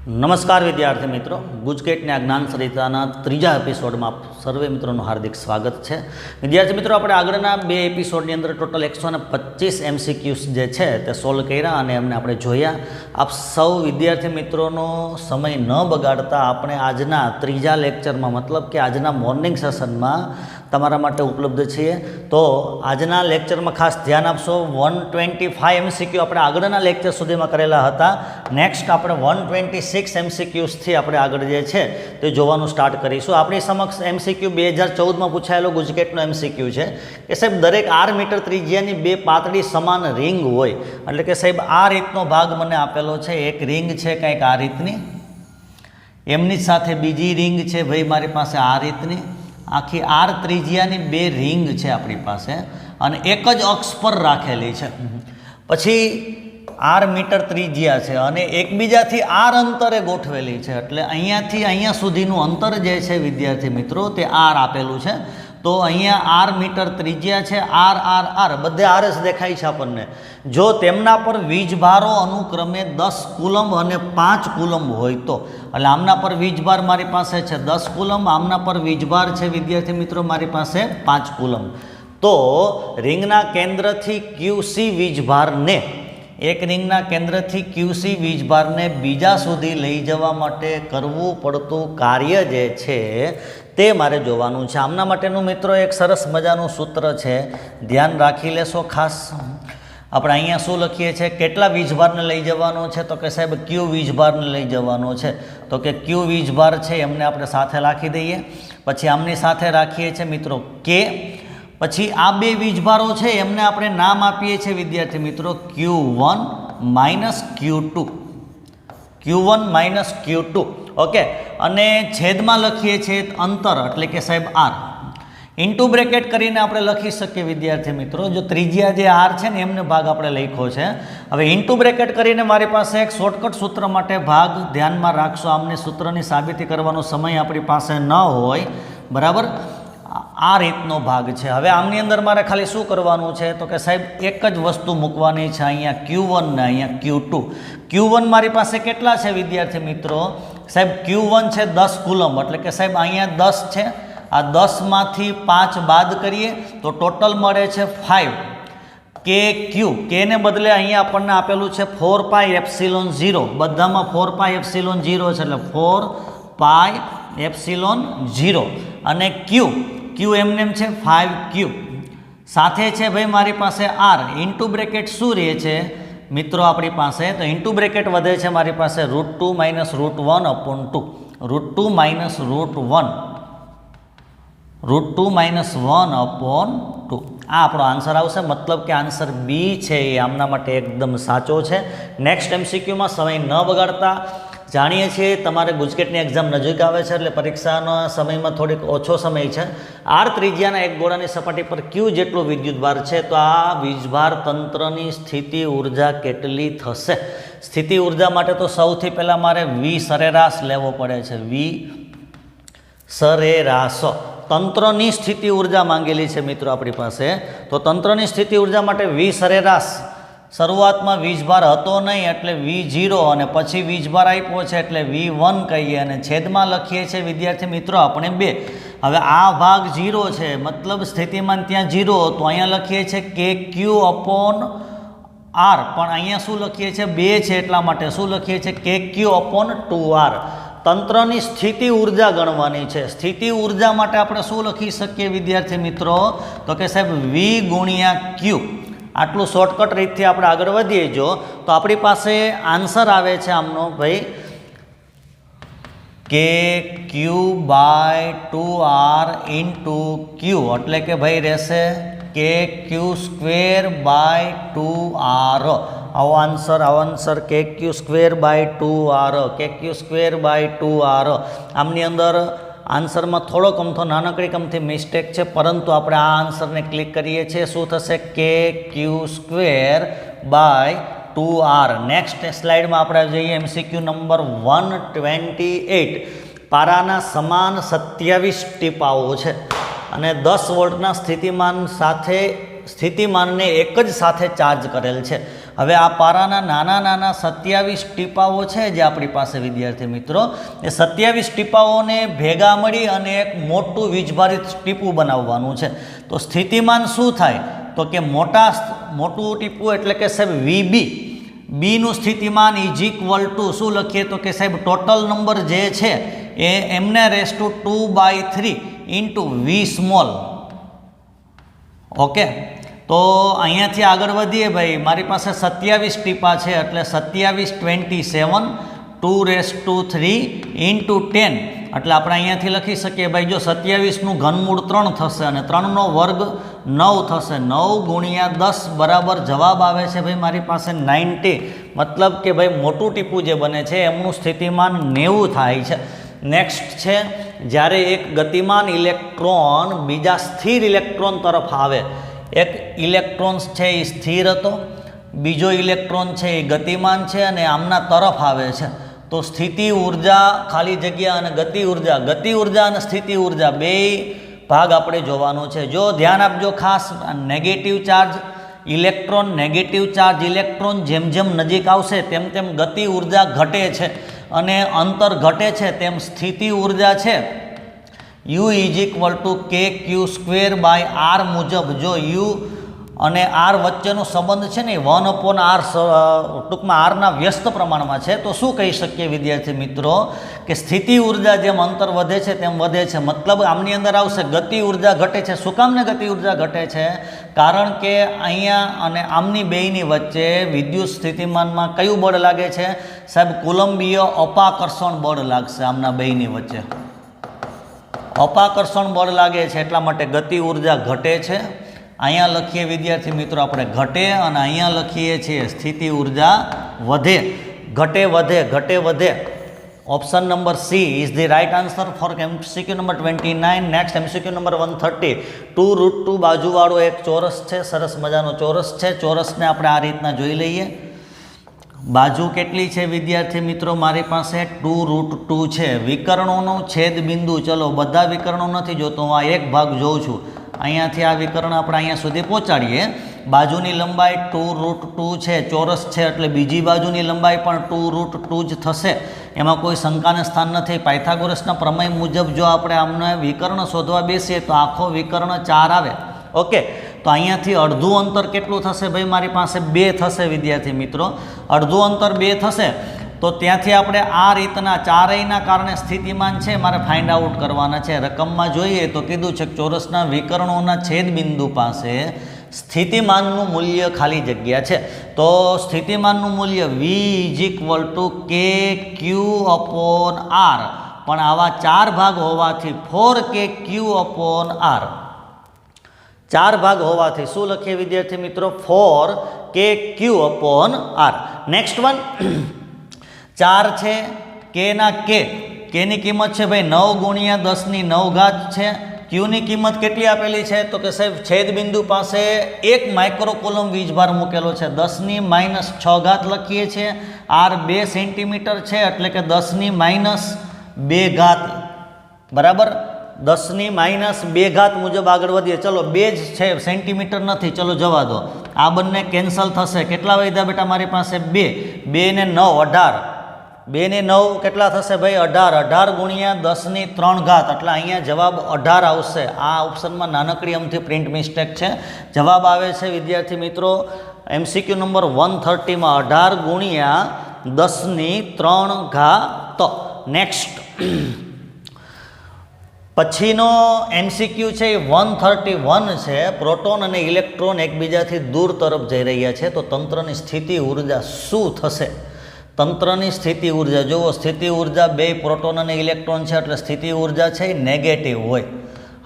નમસ્કાર વિદ્યાર્થી મિત્રો, ગુજકેટની આ જ્ઞાન સરિતાના ત્રીજા એપિસોડમાં સર્વે મિત્રોનું હાર્દિક સ્વાગત છે. વિદ્યાર્થી મિત્રો, આપણે આગળના બે એપિસોડની અંદર ટોટલ 125 MCQs જે છે તે સોલ્વ કર્યા અને એમને આપણે જોયા. આપ સૌ વિદ્યાર્થી મિત્રોનો સમય ન બગાડતા આપણે આજના ત્રીજા લેક્ચરમાં મતલબ કે આજના મોર્નિંગ સેશનમાં તમારા માટે ઉપલબ્ધ છીએ. તો આજના લેક્ચરમાં ખાસ ધ્યાન આપશો. 125 MCQ આપણે આગળના લેક્ચર સુધીમાં કરેલા હતા. નેક્સ્ટ આપણે 126 MCQsથી આપણે આગળ જે છે તે જોવાનું સ્ટાર્ટ કરીશું. આપણી સમક્ષ MCQ 2014માં પૂછાયેલો ગુજકેટનો MCQ છે કે સાહેબ દરેક R મીટર ત્રિજ્યાની બે પાતળી સમાન રિંગ હોય. એટલે કે સાહેબ આ રીતનો ભાગ મને આપેલો છે. એક રિંગ છે કંઈક આ રીતની, એમની જ સાથે બીજી રિંગ છે ભાઈ મારી પાસે આ રીતની. આખી R ત્રિજ્યાની બે રિંગ છે આપણી પાસે અને એક જ અક્ષ પર રાખેલી છે. પછી R મીટર ત્રિજ્યા છે અને એકબીજાથી R અંતરે ગોઠવેલી છે. એટલે અહીંયાથી અહીંયા સુધીનું અંતર જે છે વિદ્યાર્થી મિત્રો તે R આપેલું છે. તો અહીંયા R મીટર ત્રિજ્યા છે, R બધે R જ દેખાય છે આપણને. જો તેમના પર વીજભારો અનુક્રમે 10 કુલમ્બ અને 5 કુલમ્બ હોય તો, એટલે આમના પર વીજભાર મારી પાસે છે 10 કુલમ્બ, આમના પર વીજભાર છે વિદ્યાર્થી મિત્રો મારી પાસે 5 કુલમ્બ. તો રિંગના કેન્દ્રથી QC વીજભારને, એક રિંગના કેન્દ્રથી QC વીજભારને બીજા સુધી લઈ જવા માટે કરવું પડતું કાર્ય જે છે તે મારે જોવાનું છે. આમના માટેનું મિત્રો એક સરસ મજાનું સૂત્ર છે, ધ્યાન રાખી લેશો ખાસ. આપણે અહીંયા શું લખીએ છીએ, કેટલા વીજભારને લઈ જવાનો છે, તો કે સાહેબ Q વીજભારને લઈ જવાનો છે. તો કે Q વીજભાર છે એમને આપણે સાથે રાખી દઈએ. પછી આમની સાથે રાખીએ છીએ મિત્રો K. પછી આ બે વીજભારો છે એમને આપણે નામ આપીએ છીએ વિદ્યાર્થી મિત્રો Q1 minus Q2, Q1 minus Q2. Okay, અને છેદમાં લખીએ છીએ અંતર એટલે કે સાહેબ R. ઇન્ટુ બ્રેકેટ કરીને આપણે લખી શકીએ વિદ્યાર્થી મિત્રો. જો ત્રિજ્યા જે R છે ને એમને ભાગ આપણે લખ્યો છે. હવે ઇન્ટુ બ્રેકેટ કરીને મારી પાસે એક શોર્ટકટ સૂત્ર માટે ભાગ ધ્યાનમાં રાખશો. આમને સૂત્રની સાબિતી કરવાનો સમય આપણી પાસે ન હોય, બરાબર. આ રીતનો ભાગ છે. હવે આમની અંદર મારે ખાલી શું કરવાનું છે, તો કે સાહેબ એક જ વસ્તુ મૂકવાની છે, અહીંયા Q1 ને અહીંયા Q2. Q1 મારી પાસે કેટલા છે વિદ્યાર્થી મિત્રો, સાહેબ Q1 છે 10 કુલમ્બ, એટલે કે સાહેબ અહીંયા 10 છે. આ 10માંથી 5 બાદ કરીએ તો ટોટલ મળે છે 5. KQ, K ને બદલે અહીંયા આપણને આપેલું છે 4πε0, બધામાં 4πε0 છે એટલે 4πε0. અને Q એમને છે 5Q. સાથે છે ભાઈ મારી પાસે R. ઇન્ટુ બ્રેકેટ શું રહે છે મિત્રો આપણી પાસે, તો ઇન્ટુ બ્રેકેટ વધે છે મારી પાસે √2 minus √1 upon 2, √2 minus √1, √2 minus 1 upon 2. આ આપણો આન્સર આવશે. મતલબ કે આન્સર બી છે એ આમના માટે એકદમ સાચો છે. નેક્સ્ટ MCQમાં સમય ન બગાડતા, જાણીએ છીએ તમારે ગુજકેટની એક્ઝામ નજીક આવે છે એટલે પરીક્ષાના સમયમાં થોડીક ઓછો સમય છે. R ત્રિજ્યાના એક ગોળાની સપાટી પર Q જેટલો વિદ્યુતભાર છે, તો આ વીજભાર તંત્રની સ્થિતિ ઉર્જા કેટલી થશે? સ્થિતિ ઉર્જા માટે તો સૌથી પહેલાં મારે V સરેરાશ લેવો પડે છે. V સરેરાશ તંત્રની સ્થિતિ ઉર્જા માંગેલી છે મિત્રો આપણી પાસે. તો તંત્રની સ્થિતિ ઉર્જા માટે V સરેરાશ, શરૂઆતમાં વીજભાર હતો નહીં એટલે V0 અને પછી વીજભાર આપ્યો છે એટલે V1 કહીએ અને છેદમાં લખીએ છીએ વિદ્યાર્થી મિત્રો આપણે 2. હવે આ ભાગ 0 છે મતલબ સ્થિતિમાન ત્યાં 0 હતું. અહીંયા લખીએ છીએ KQ અપોન R, પણ અહીંયા શું લખીએ છીએ 2 છે એટલા માટે શું લખીએ છીએ KQ અપોન 2R. તંત્રની સ્થિતિ ઉર્જા ગણવાની છે. સ્થિતિ ઉર્જા માટે આપણે શું લખી શકીએ વિદ્યાર્થી મિત્રો, તો કે સાહેબ V ગુણ્યા Q. આટલું શોર્ટકટ રીતથી આપણે આગળ વધીએ જો તો આપણી પાસે આન્સર આવે છે આમનો ભાઈ KQ by 2R into Q, એટલે કે ભાઈ રહેશે KQ સ્ક્વેર બાય 2R. આવો answer KQ square by 2R, KQ square by 2R. આમની અંદર આન્સરમાં થોડોક અમથો નાનકડી કમથી મિસ્ટેક છે, પરંતુ આપણે આ આન્સરને ક્લિક કરીએ છીએ. શું થશે KQ square by 2R. Next સ્લાઇડમાં આપણે જઈએ MCQ નંબર 128. પારાના સમાન 27 ટીપાઓ છે અને 10 વોલ્ટના સ્થિતિમાનને એક જ સાથે ચાર્જ કરેલ છે. હવે આ પારાના નાના નાના 27 ટીપાઓ છે જે આપણી પાસે વિદ્યાર્થી મિત્રો, એ 27 ટીપાઓને ભેગા મળી અને એક મોટું વીજભારિત ટીપું બનાવવાનું છે. તો સ્થિતિમાન શું થાય તો કે મોટું ટીપું એટલે કે સાહેબ VB, બીનું સ્થિતિમાન ઇઝ ઇક્વલ ટુ શું લખીએ તો કે સાહેબ ટોટલ નંબર જે છે એ m^2/3 into V small. Okay, તો અહીંયાથી આગળ વધીએ ભાઈ, મારી પાસે 27 ટીપા છે એટલે 27 2/3 ઇન્ટુ 10 એટલે આપણે અહીંયાથી લખી શકીએ ભાઈ, જો 27નું ઘનમૂળ 3 થશે અને 3નો વર્ગ 9 થશે. 9 ગુણ્યા 10 બરાબર જવાબ આવે છે ભાઈ મારી પાસે 90. મતલબ કે ભાઈ મોટું ટીપું જે બને છે એમનું સ્થિતિમાન 90 થાય છે. નેક્સ્ટ છે, જ્યારે એક ગતિમાન ઇલેક્ટ્રોન બીજા સ્થિર ઇલેક્ટ્રોન તરફ આવે. એક ઇલેક્ટ્રોન છે એ સ્થિર હતો, બીજો ઇલેક્ટ્રોન છે એ ગતિમાન છે અને આમના તરફ આવે છે. તો સ્થિતિ ઉર્જા ખાલી જગ્યા અને ગતિ ઉર્જા અને સ્થિતિ ઉર્જા બે ભાગ આપણે જોવાનો છે. જો ધ્યાન આપજો ખાસ, નેગેટિવ ચાર્જ ઇલેક્ટ્રોન જેમ જેમ નજીક આવશે તેમ તેમ ગતિ ઉર્જા ઘટે છે અને અંતર ઘટે છે તેમ સ્થિતિ ઉર્જા છે U = kq²/r મુજબ. જો U અને R વચ્ચેનો સંબંધ છે ને 1/r ટૂંકમાં આરના વ્યસ્ત પ્રમાણમાં છે. તો શું કહી શકીએ વિદ્યાર્થી મિત્રો કે સ્થિતિ ઉર્જા જેમ અંતર વધે છે તેમ વધે છે. મતલબ આમની અંદર આવશે ગતિ ઉર્જા ઘટે છે. શું કામને ગતિ ઉર્જા ઘટે છે? કારણ કે અહીંયા અને આમની બેયની વચ્ચે વિદ્યુત સ્થિતિમાનમાં કયું બળ લાગે છે સાહેબ? કુલંબીય અપાકર્ષણ બળ લાગશે. આમના બેયની વચ્ચે અપાકર્ષણ બળ લાગે છે એટલા માટે ગતિ ઉર્જા ઘટે છે. અહીંયા લખીએ વિદ્યાર્થી મિત્રો આપણે ઘટે અને અહીંયા લખીએ છીએ સ્થિતિ ઉર્જા વધે. ઘટે વધે. Option number C is the right answer for MCQ number 29. Next MCQ number 130. 2√2 બાજુવાળો એક ચોરસ છે, સરસ મજાનો ચોરસ છે. ચોરસને આપણે આ રીતના જોઈ લઈએ. બાજુ કેટલી છે વિદ્યાર્થી મિત્રો? મારી પાસે 2√2 છે. વિકર્ણોનો છેદ બિંદુ, ચલો બધા વિકર્ણો નથી જોતો, હું આ એક ભાગ જોઉં છું. અહીંયાથી આ વિકર્ણ આપણે અહીંયા સુધી પહોંચાડીએ. બાજુની લંબાઈ 2√2 છે. ચોરસ છે એટલે બીજી બાજુની લંબાઈ પણ 2√2 જ થશે. એમાં કોઈ શંકાને સ્થાન નથી. પાયથાગોરસના પ્રમેય મુજબ જો આપણે આમને વિકર્ણ શોધવા બેસીએ તો આખો વિકર્ણ 4 આવે. ઓકે, તો અહીંયાથી અડધું અંતર કેટલું થશે ભાઈ? મારી પાસે 2 થશે વિદ્યાર્થી મિત્રો. અડધું અંતર 2 થશે તો ત્યાંથી આપણે આ રીતના ચારેયના કારણે સ્થિતિમાન છે મારે ફાઇન્ડ આઉટ કરવાના છે. રકમમાં જોઈએ તો કીધું છે કે ચોરસના વિકર્ણોના છેદ બિંદુ પાસે સ્થિતિમાનનું મૂલ્ય ખાલી જગ્યા છે. તો સ્થિતિમાનનું મૂલ્ય V = kq/r, પણ આવા 4 ભાગ હોવાથી 4kq/r. 4 ભાગ હોવાથી શું લખીએ વિદ્યાર્થી મિત્રો? 4kq/r. નેક્સ્ટ વન 4 છે, કેની કિંમત છે ભાઈ 9 × 10⁹ છે. ક્યુની કિંમત કેટલી આપેલી છે તો કે સાહેબ છેદબિંદુ પાસે 1 માઇક્રોકુલમ વીજભાર મૂકેલો છે. 10⁻6 લખીએ છીએ. R 2 સેન્ટીમીટર છે એટલે કે 10⁻2 બરાબર. 10⁻2 મુજબ આગળ વધીએ. ચલો 2 જ છે, સેન્ટીમીટર નથી. ચલો જવા દો, આ બંને કેન્સલ થશે. કેટલા વધ્યા બેટા મારી પાસે? 2 ને 9 18. 2 ને 9 કેટલા થશે ભાઈ? 18 ગુણ્યા 10⁻3 એટલે અહીંયા જવાબ 18 આવશે. આ ઓપ્શનમાં નાનકડી અમથી પ્રિન્ટ મિસ્ટેક છે. જવાબ આવે છે વિદ્યાર્થી મિત્રો MCQ નંબર 130માં 18 ગુણ્યા 10⁻3. નેક્સ્ટ પછીનો MCQ છે એ 131 છે. પ્રોટોન અને ઇલેક્ટ્રોન એકબીજાથી દૂર તરફ જઈ રહ્યા છે તો તંત્રની સ્થિતિ ઉર્જા શું થશે? તંત્રની સ્થિતિ ઉર્જા જુઓ. સ્થિતિ ઉર્જા 2 પ્રોટોન અને ઇલેક્ટ્રોન છે એટલે સ્થિતિ ઉર્જા છે એ નેગેટિવ હોય.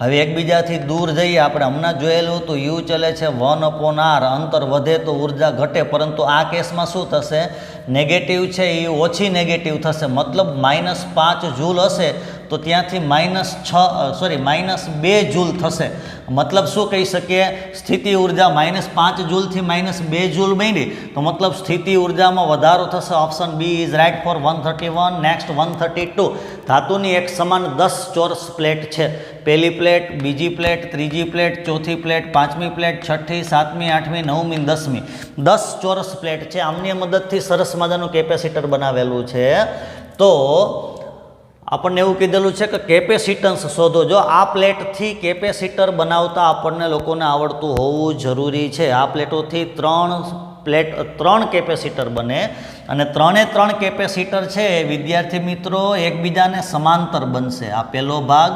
હવે એકબીજાથી દૂર જઈએ, આપણે હમણાં જોયેલું હતું U ચલે છે 1/r, અંતર વધે તો ઉર્જા ઘટે, પરંતુ આ કેસમાં શું થશે? નેગેટિવ છે એ ઓછી નેગેટિવ થશે. મતલબ -5 જૂલ હશે તો ત્યાંથી -2 જૂલ થશે. મતલબ શું કહી શકીએ? સ્થિતિ ઉર્જા -5 જૂલથી -2 જૂલ બની, તો મતલબ સ્થિતિ ઉર્જામાં વધારો થશે. Option B is right for 131. Next 132. ધાતુની એક સમાન 10 ચોરસ પ્લેટ છે. પહેલી પ્લેટ, બીજી પ્લેટ, ત્રીજી પ્લેટ, ચોથી પ્લેટ, પાંચમી પ્લેટ, છઠ્ઠી, સાતમી, આઠમી, નવમી, 10મી. 10 ચોરસ પ્લેટ છે. આમની મદદથી સરસ મજાનું કેપેસિટર બનાવેલું છે. તો આપણને એવું કીધેલું છે કે કેપેસિટન્સ શોધો. જો આ પ્લેટથી કેપેસિટર બનાવતા આપણને લોકોને આવડતું હોવું જરૂરી છે. આ પ્લેટોથી 3 કેપેસિટર બને અને 3 કેપેસિટર છે વિદ્યાર્થી મિત્રો એકબીજાને સમાંતર બનશે. આ પહેલો ભાગ,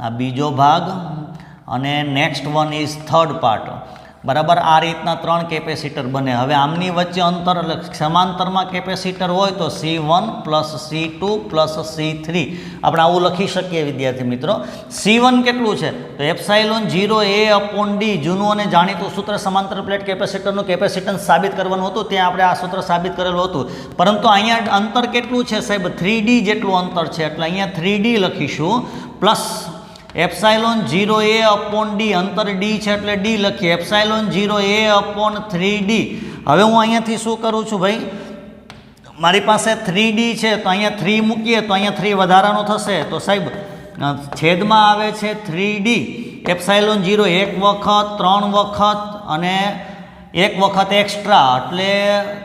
આ બીજો ભાગ અને next one is third part. બરાબર, આ રીતના 3 કેપેસિટર બને. હવે આમની વચ્ચે અંતર એટલે સમાંતરમાં કેપેસિટર હોય તો C1 + C2 + C3 આપણે આવું લખી શકીએ વિદ્યાર્થી મિત્રો. C1 કેટલું છે? તો ε0A/d જૂનું અને જાણીતું સૂત્ર સમાંતર પ્લેટ કેપેસિટરનું કેપેસિટન્સ સાબિત કરવાનું હતું. ત્યાં આપણે આ સૂત્ર સાબિત કરેલું હતું. પરંતુ અહીંયા અંતર કેટલું છે સાહેબ? 3D જેટલું અંતર છે. એટલે અહીંયા 3D લખીશું પ્લસ ε0A/d, અંતર d છે એટલે d લખીએ. ε0A/3d. હવે હું અહીંયાથી શું કરું છું ભાઈ? મારી પાસે 3d છે તો અહીંયા 3 મૂકીએ તો અહીંયા 3 વધારાનો થશે. તો સાહેબ છેદમાં આવે છે 3d. ε0 એક વખત, 3 વખત અને એક વખત એક્સ્ટ્રા એટલે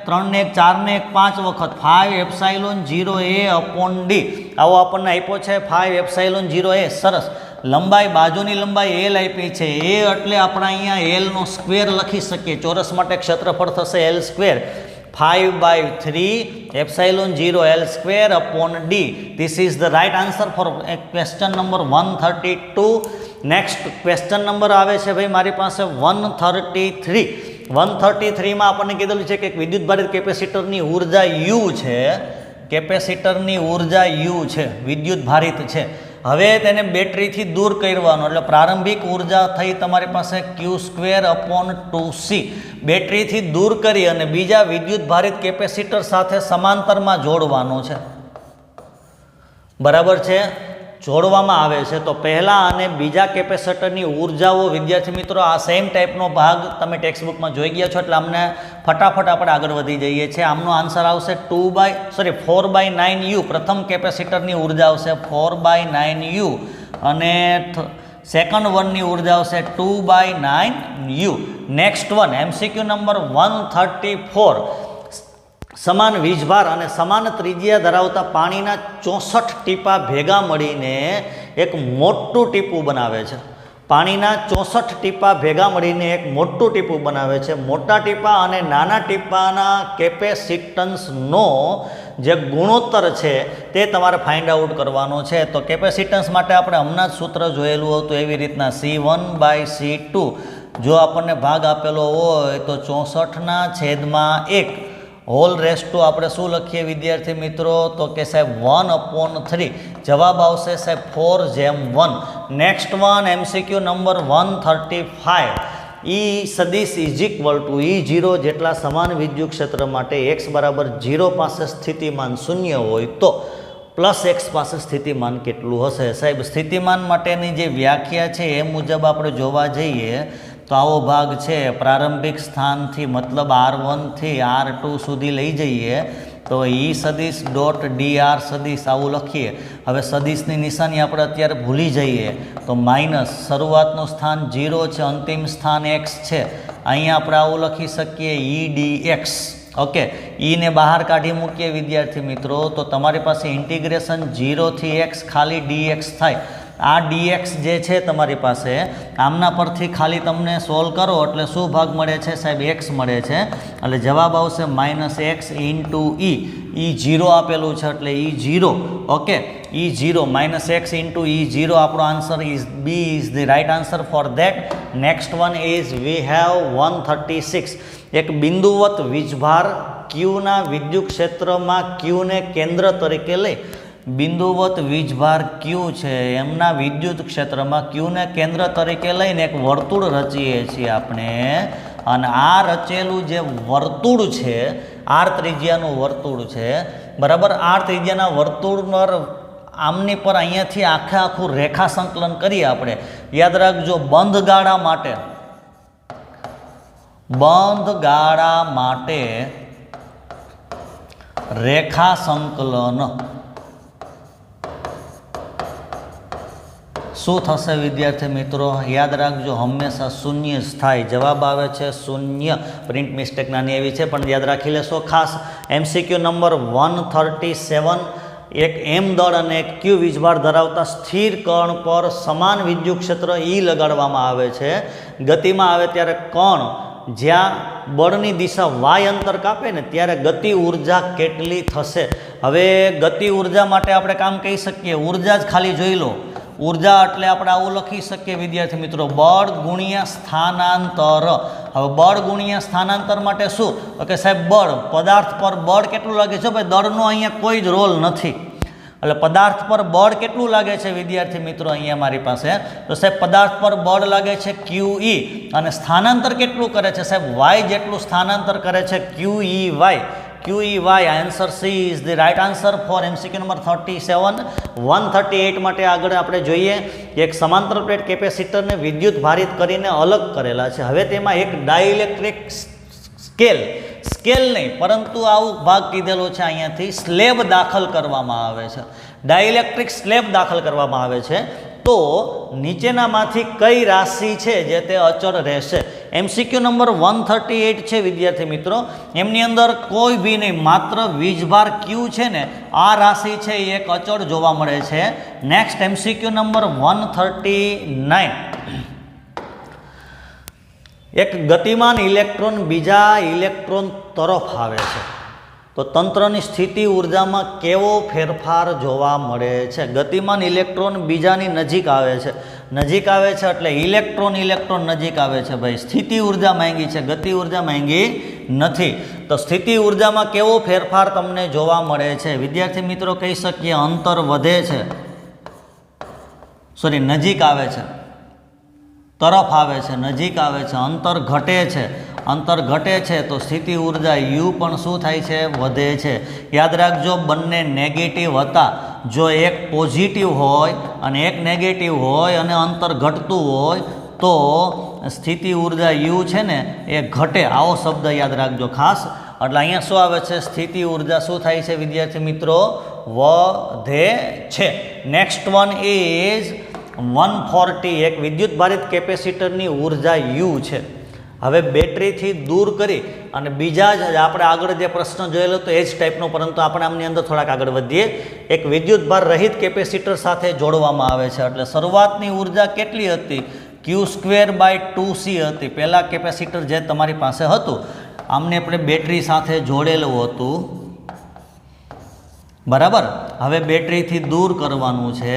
3 ને 1 4 ને 1 5 વખત 5ε0A/d. આવો આપણને આપ્યો છે 5ε0A. સરસ. લંબાઈ, બાજુની લંબાઈ l આપી છે. a એટલે આપણે અહીંયા l નો સ્ક્વેર લખી શકીએ. ચોરસ માટે ક્ષેત્રફળ થશે l². 5/3 ε0l²/d. This is the right answer for question number 132. Next question number આવે છે ભાઈ મારી પાસે 133. 133માં આપણને કીધેલું છે કે એક વિદ્યુત ભારિત કેપેસિટરની ઉર્જા U છે. કેપેસિટરની ઉર્જા U છે, વિદ્યુત ભારિત છે. હવે તેને બેટરીથી દૂર કરવાનો એટલે પ્રારંભિક ઉર્જા થઈ તમારી પાસે Q²/2C. બેટરીથી દૂર કરી અને બીજા વિદ્યુત ભારિત કેપેસિટર સાથે સમાંતરમાં જોડવાનો છે. બરાબર છે, જોડવામાં આવે છે. તો પહેલા અને બીજા કેપેસિટરની ઉર્જાઓ વિદ્યાર્થી મિત્રો આ સેમ ટાઈપનો ભાગ તમે ટેક્સ્ટબુકમાં જોઈ ગયા છો એટલે અમને ફટાફટ આપણે આગળ વધી જઈએ છીએ. આમનો આન્સર આવશે 4/9U. પ્રથમ કેપેસિટરની ઉર્જા આવશે 4/9U અને સેકન્ડ વનની ઉર્જા આવશે 2/9U. Next one MCQ number 134. સમાન વીજભાર અને સમાન ત્રિજ્યા ધરાવતા પાણીના 64 ટીપા ભેગા મળીને એક મોટું ટીપું બનાવે છે. પાણીના 64 ટીપા ભેગા મળીને એક મોટું ટીપું બનાવે છે. મોટા ટીપા અને નાના ટીપાના કેપેસિટન્સનો જે ગુણોત્તર છે તે તમારે ફાઇન્ડ આઉટ કરવાનો છે. તો કેપેસિટન્સ માટે આપણે હમણાં જ સૂત્ર જોયેલું હતું એવી રીતના C1/C2. જો આપણને ભાગ આપેલો હોય તો 64/1 હોલ રેસ ટુ આપણે શું લખીએ વિદ્યાર્થી મિત્રો? તો કે સાહેબ 1/3. જવાબ આવશે સાહેબ 4/1. Next one MCQ number 135. E સદિશ E0 જેટલા સમાન વિદ્યુત ક્ષેત્ર માટે x બરાબર 0 પાસે સ્થિતિમાન 0 હોય તો +x પાસે સ્થિતિમાન કેટલું હશે? સાહેબ સ્થિતિમાન માટેની જે વ્યાખ્યા છે એ મુજબ આપણે જોવા જઈએ તો આવો ભાગ છે. પ્રારંભિક સ્થાનથી મતલબ R1 થી R2 સુધી લઈ જઈએ તો E સદિશ .dr સદિશ આવું લખીએ. હવે સદિશની નિશાની આપણે અત્યારે ભૂલી જઈએ તો માઇનસ. શરૂઆતનું સ્થાન 0 છે, અંતિમ સ્થાન x છે. અહીંયા આપણે આવું લખી શકીએ EDX. ઓકે, ને બહાર કાઢી મૂકીએ વિદ્યાર્થી મિત્રો તો તમારી પાસે ઇન્ટિગ્રેશન 0 થી x ખાલી dx થાય. આ dx જે છે તમારી પાસે આમના પરથી ખાલી તમને સોલ્વ કરો એટલે શું ભાગ મળે છે સાહેબ? x મળે છે. એટલે જવાબ આવશે -x × E. E0 આપેલું છે એટલે E0. Okay, E0 -x × E0 આપણો answer is B is the right answer for that. Next one is we have 136. એક બિંદુવત વીજભાર Qના વિદ્યુત ક્ષેત્રમાં Qને કેન્દ્ર તરીકે લઈ બિંદુવત વીજભાર Q છે એમના વિદ્યુત ક્ષેત્રમાં Qને કેન્દ્ર તરીકે લઈને એક વર્તુળ રચીએ છીએ આપણે. અને આ રચેલું જે વર્તુળ છે R ત્રિજ્યાનું વર્તુળ છે. બરાબર, R ત્રિજ્યાના વર્તુળ પર આમની પર અહીંયાથી આખે આખું રેખા સંકલન કરીએ આપણે. યાદ રાખજો, બંધ ગાળા માટે રેખા સંકલન શું થશે વિદ્યાર્થી મિત્રો? યાદ રાખજો, હંમેશા શૂન્ય જ થાય. જવાબ આવે છે શૂન્ય. પ્રિન્ટ મિસ્ટેક નાની એવી છે પણ યાદ રાખી લેશો ખાસ. MCQ number 137. એક એમ દળ અને એક ક્યુ વીજભાર ધરાવતા સ્થિર કણ પર સમાન વિદ્યુત ક્ષેત્ર E લગાડવામાં આવે છે. ગતિમાં આવે ત્યારે કણ જ્યાં બળની દિશા y અંતર કાપે ને ત્યારે ગતિ ઉર્જા કેટલી થશે? હવે ગતિ ઉર્જા માટે આપણે કામ કહી શકીએ, ઉર્જા જ ખાલી જોઈ લો. ઉર્જા એટલે આપણે આવું લખી શકીએ વિદ્યાર્થી મિત્રો, બળ ગુણ્યા સ્થાનાંતર. હવે બળ ગુણ્યા સ્થાનાંતર માટે શું? તો કે સાહેબ બળ, પદાર્થ પર બળ કેટલું લાગે છે? ભાઈ દળનો અહીંયા કોઈ જ રોલ નથી. એટલે પદાર્થ પર બળ કેટલું લાગે છે વિદ્યાર્થી મિત્રો અહીંયા મારી પાસે? તો સાહેબ પદાર્થ પર બળ લાગે છે QE. અને સ્થાનાંતર કેટલું કરે છે સાહેબ? y જેટલું સ્થાનાંતર કરે છે, QEY. Answer C is the right answer for MCQ number 37. 138 માટે આગળ આપણે જોઈએ એક સમાંતર પ્લેટ કેપેસિટરને વિદ્યુત ભારિત કરીને અલગ કરેલા છે. હવે તેમાં એક ડાઇલેક્ટ્રિક સ્કેલ નહીં પરંતુ આવું ભાગ કીધેલો છે, અહીંયાથી સ્લેબ દાખલ કરવામાં આવે છે. ડાઇલેક્ટ્રિક સ્લેબ દાખલ કરવામાં આવે છે. તો નીચેનામાંથી કઈ રાશિ છે જે તે અચળ રહેશે? MCQ નંબર 138 છે વિદ્યાર્થી મિત્રો. એમની અંદર કોઈ બી નહીં, માત્ર વીજભાર Q છે ને આ રાશિ છે એ એક અચળ જોવા મળે છે. Next MCQ number 139. એક ગતિમાન ઇલેક્ટ્રોન બીજા ઇલેક્ટ્રોન તરફ આવે છે તો તંત્રની સ્થિતિ ઉર્જામાં કેવો ફેરફાર જોવા મળે છે? ગતિમાન ઇલેક્ટ્રોન બીજાની નજીક આવે છે. નજીક આવે છે એટલે ઇલેક્ટ્રોન નજીક આવે છે. ભાઈ સ્થિતિ ઉર્જા માંગી છે, ગતિ ઉર્જા માંગી નથી. તો સ્થિતિ ઉર્જામાં કેવો ફેરફાર તમને જોવા મળે છે? વિદ્યાર્થી મિત્રો કહી શકીએ અંતર વધે છે, નજીક આવે છે, તરફ આવે છે, નજીક આવે છે. અંતર ઘટે છે તો સ્થિતિ ઉર્જા U પણ શું થાય છે? વધે છે. યાદ રાખજો, બંને નેગેટિવ હતા. જો એક પોઝિટિવ હોય અને એક નેગેટિવ હોય અને અંતર ઘટતું હોય તો સ્થિતિ ઉર્જા U છે ને એ ઘટે. આવો શબ્દ યાદ રાખજો ખાસ. એટલે અહીંયા શું આવે છે? સ્થિતિ ઉર્જા શું થાય છે વિદ્યાર્થી મિત્રો? વધે છે. Next one is 140. એક વિદ્યુત ભારિત કેપેસિટરની ઉર્જા U છે. હવે બેટરીથી દૂર કરી અને બીજા જ આપણે આગળ જે પ્રશ્ન જોયેલો તો એ જ ટાઈપનો, પરંતુ આપણે આમની અંદર થોડાક આગળ વધીએ. એક વિદ્યુત ભાર રહિત કેપેસિટર સાથે જોડવામાં આવે છે. એટલે શરૂઆતની ઉર્જા કેટલી હતી? Q²/2C હતી. પહેલાં કેપેસિટર જે તમારી પાસે હતું આમને આપણે બેટરી સાથે જોડેલું હતું, બરાબર. હવે બેટરીથી દૂર કરવાનું છે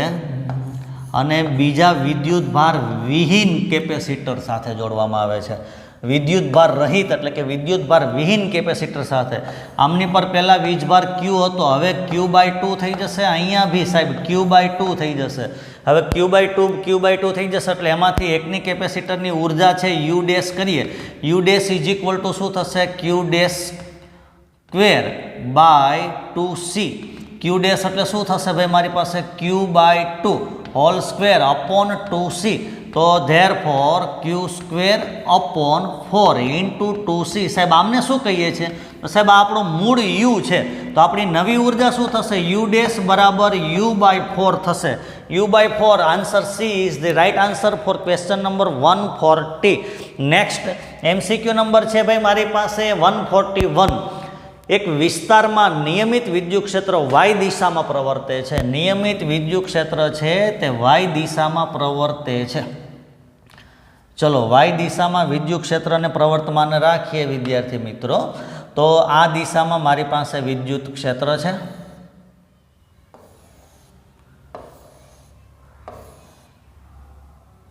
અને બીજા વિદ્યુત ભાર વિહીન કેપેસિટર સાથે જોડવામાં આવે છે. વિદ્યુત ભાર રહિત એટલે કે વિદ્યુત ભાર વિહીન કેપેસિટર સાથે. આમની પર પહેલાં વીજભાર Q હતો, હવે Q/2 થઈ જશે. અહીંયા બી સાહેબ Q/2 થઈ જશે. હવે Q/2 થઈ જશે એટલે એમાંથી એકની કેપેસિટરની ઉર્જા છે U ડેશ કરીએ. U dash is equal to શું થશે? Q²/2C. Q ડેશ એટલે શું થશે ભાઈ મારી પાસે? Q/2 whole square upon 2C. તો ધેરફોર Q²/4 ઇન્ટુ 2C. સાહેબ આમને શું કહીએ છીએ? તો સાહેબ આ આપણું મૂળ U છે. તો આપણી નવી ઉર્જા શું થશે? U ડેશ બરાબર U/4 થશે. U/4. Answer C is the right answer for question number 140. Next MCQ number છે ભાઈ મારી પાસે 141. એક વિસ્તારમાં નિયમિત વિદ્યુત ક્ષેત્ર y દિશામાં પ્રવર્તે છે. નિયમિત વિદ્યુત ક્ષેત્ર છે તે y દિશામાં પ્રવર્તે છે. ચલો y દિશામાં વિદ્યુત ક્ષેત્રને પ્રવર્તમાન રાખીએ વિદ્યાર્થી મિત્રો. તો આ દિશામાં મારી પાસે વિદ્યુત ક્ષેત્ર છે.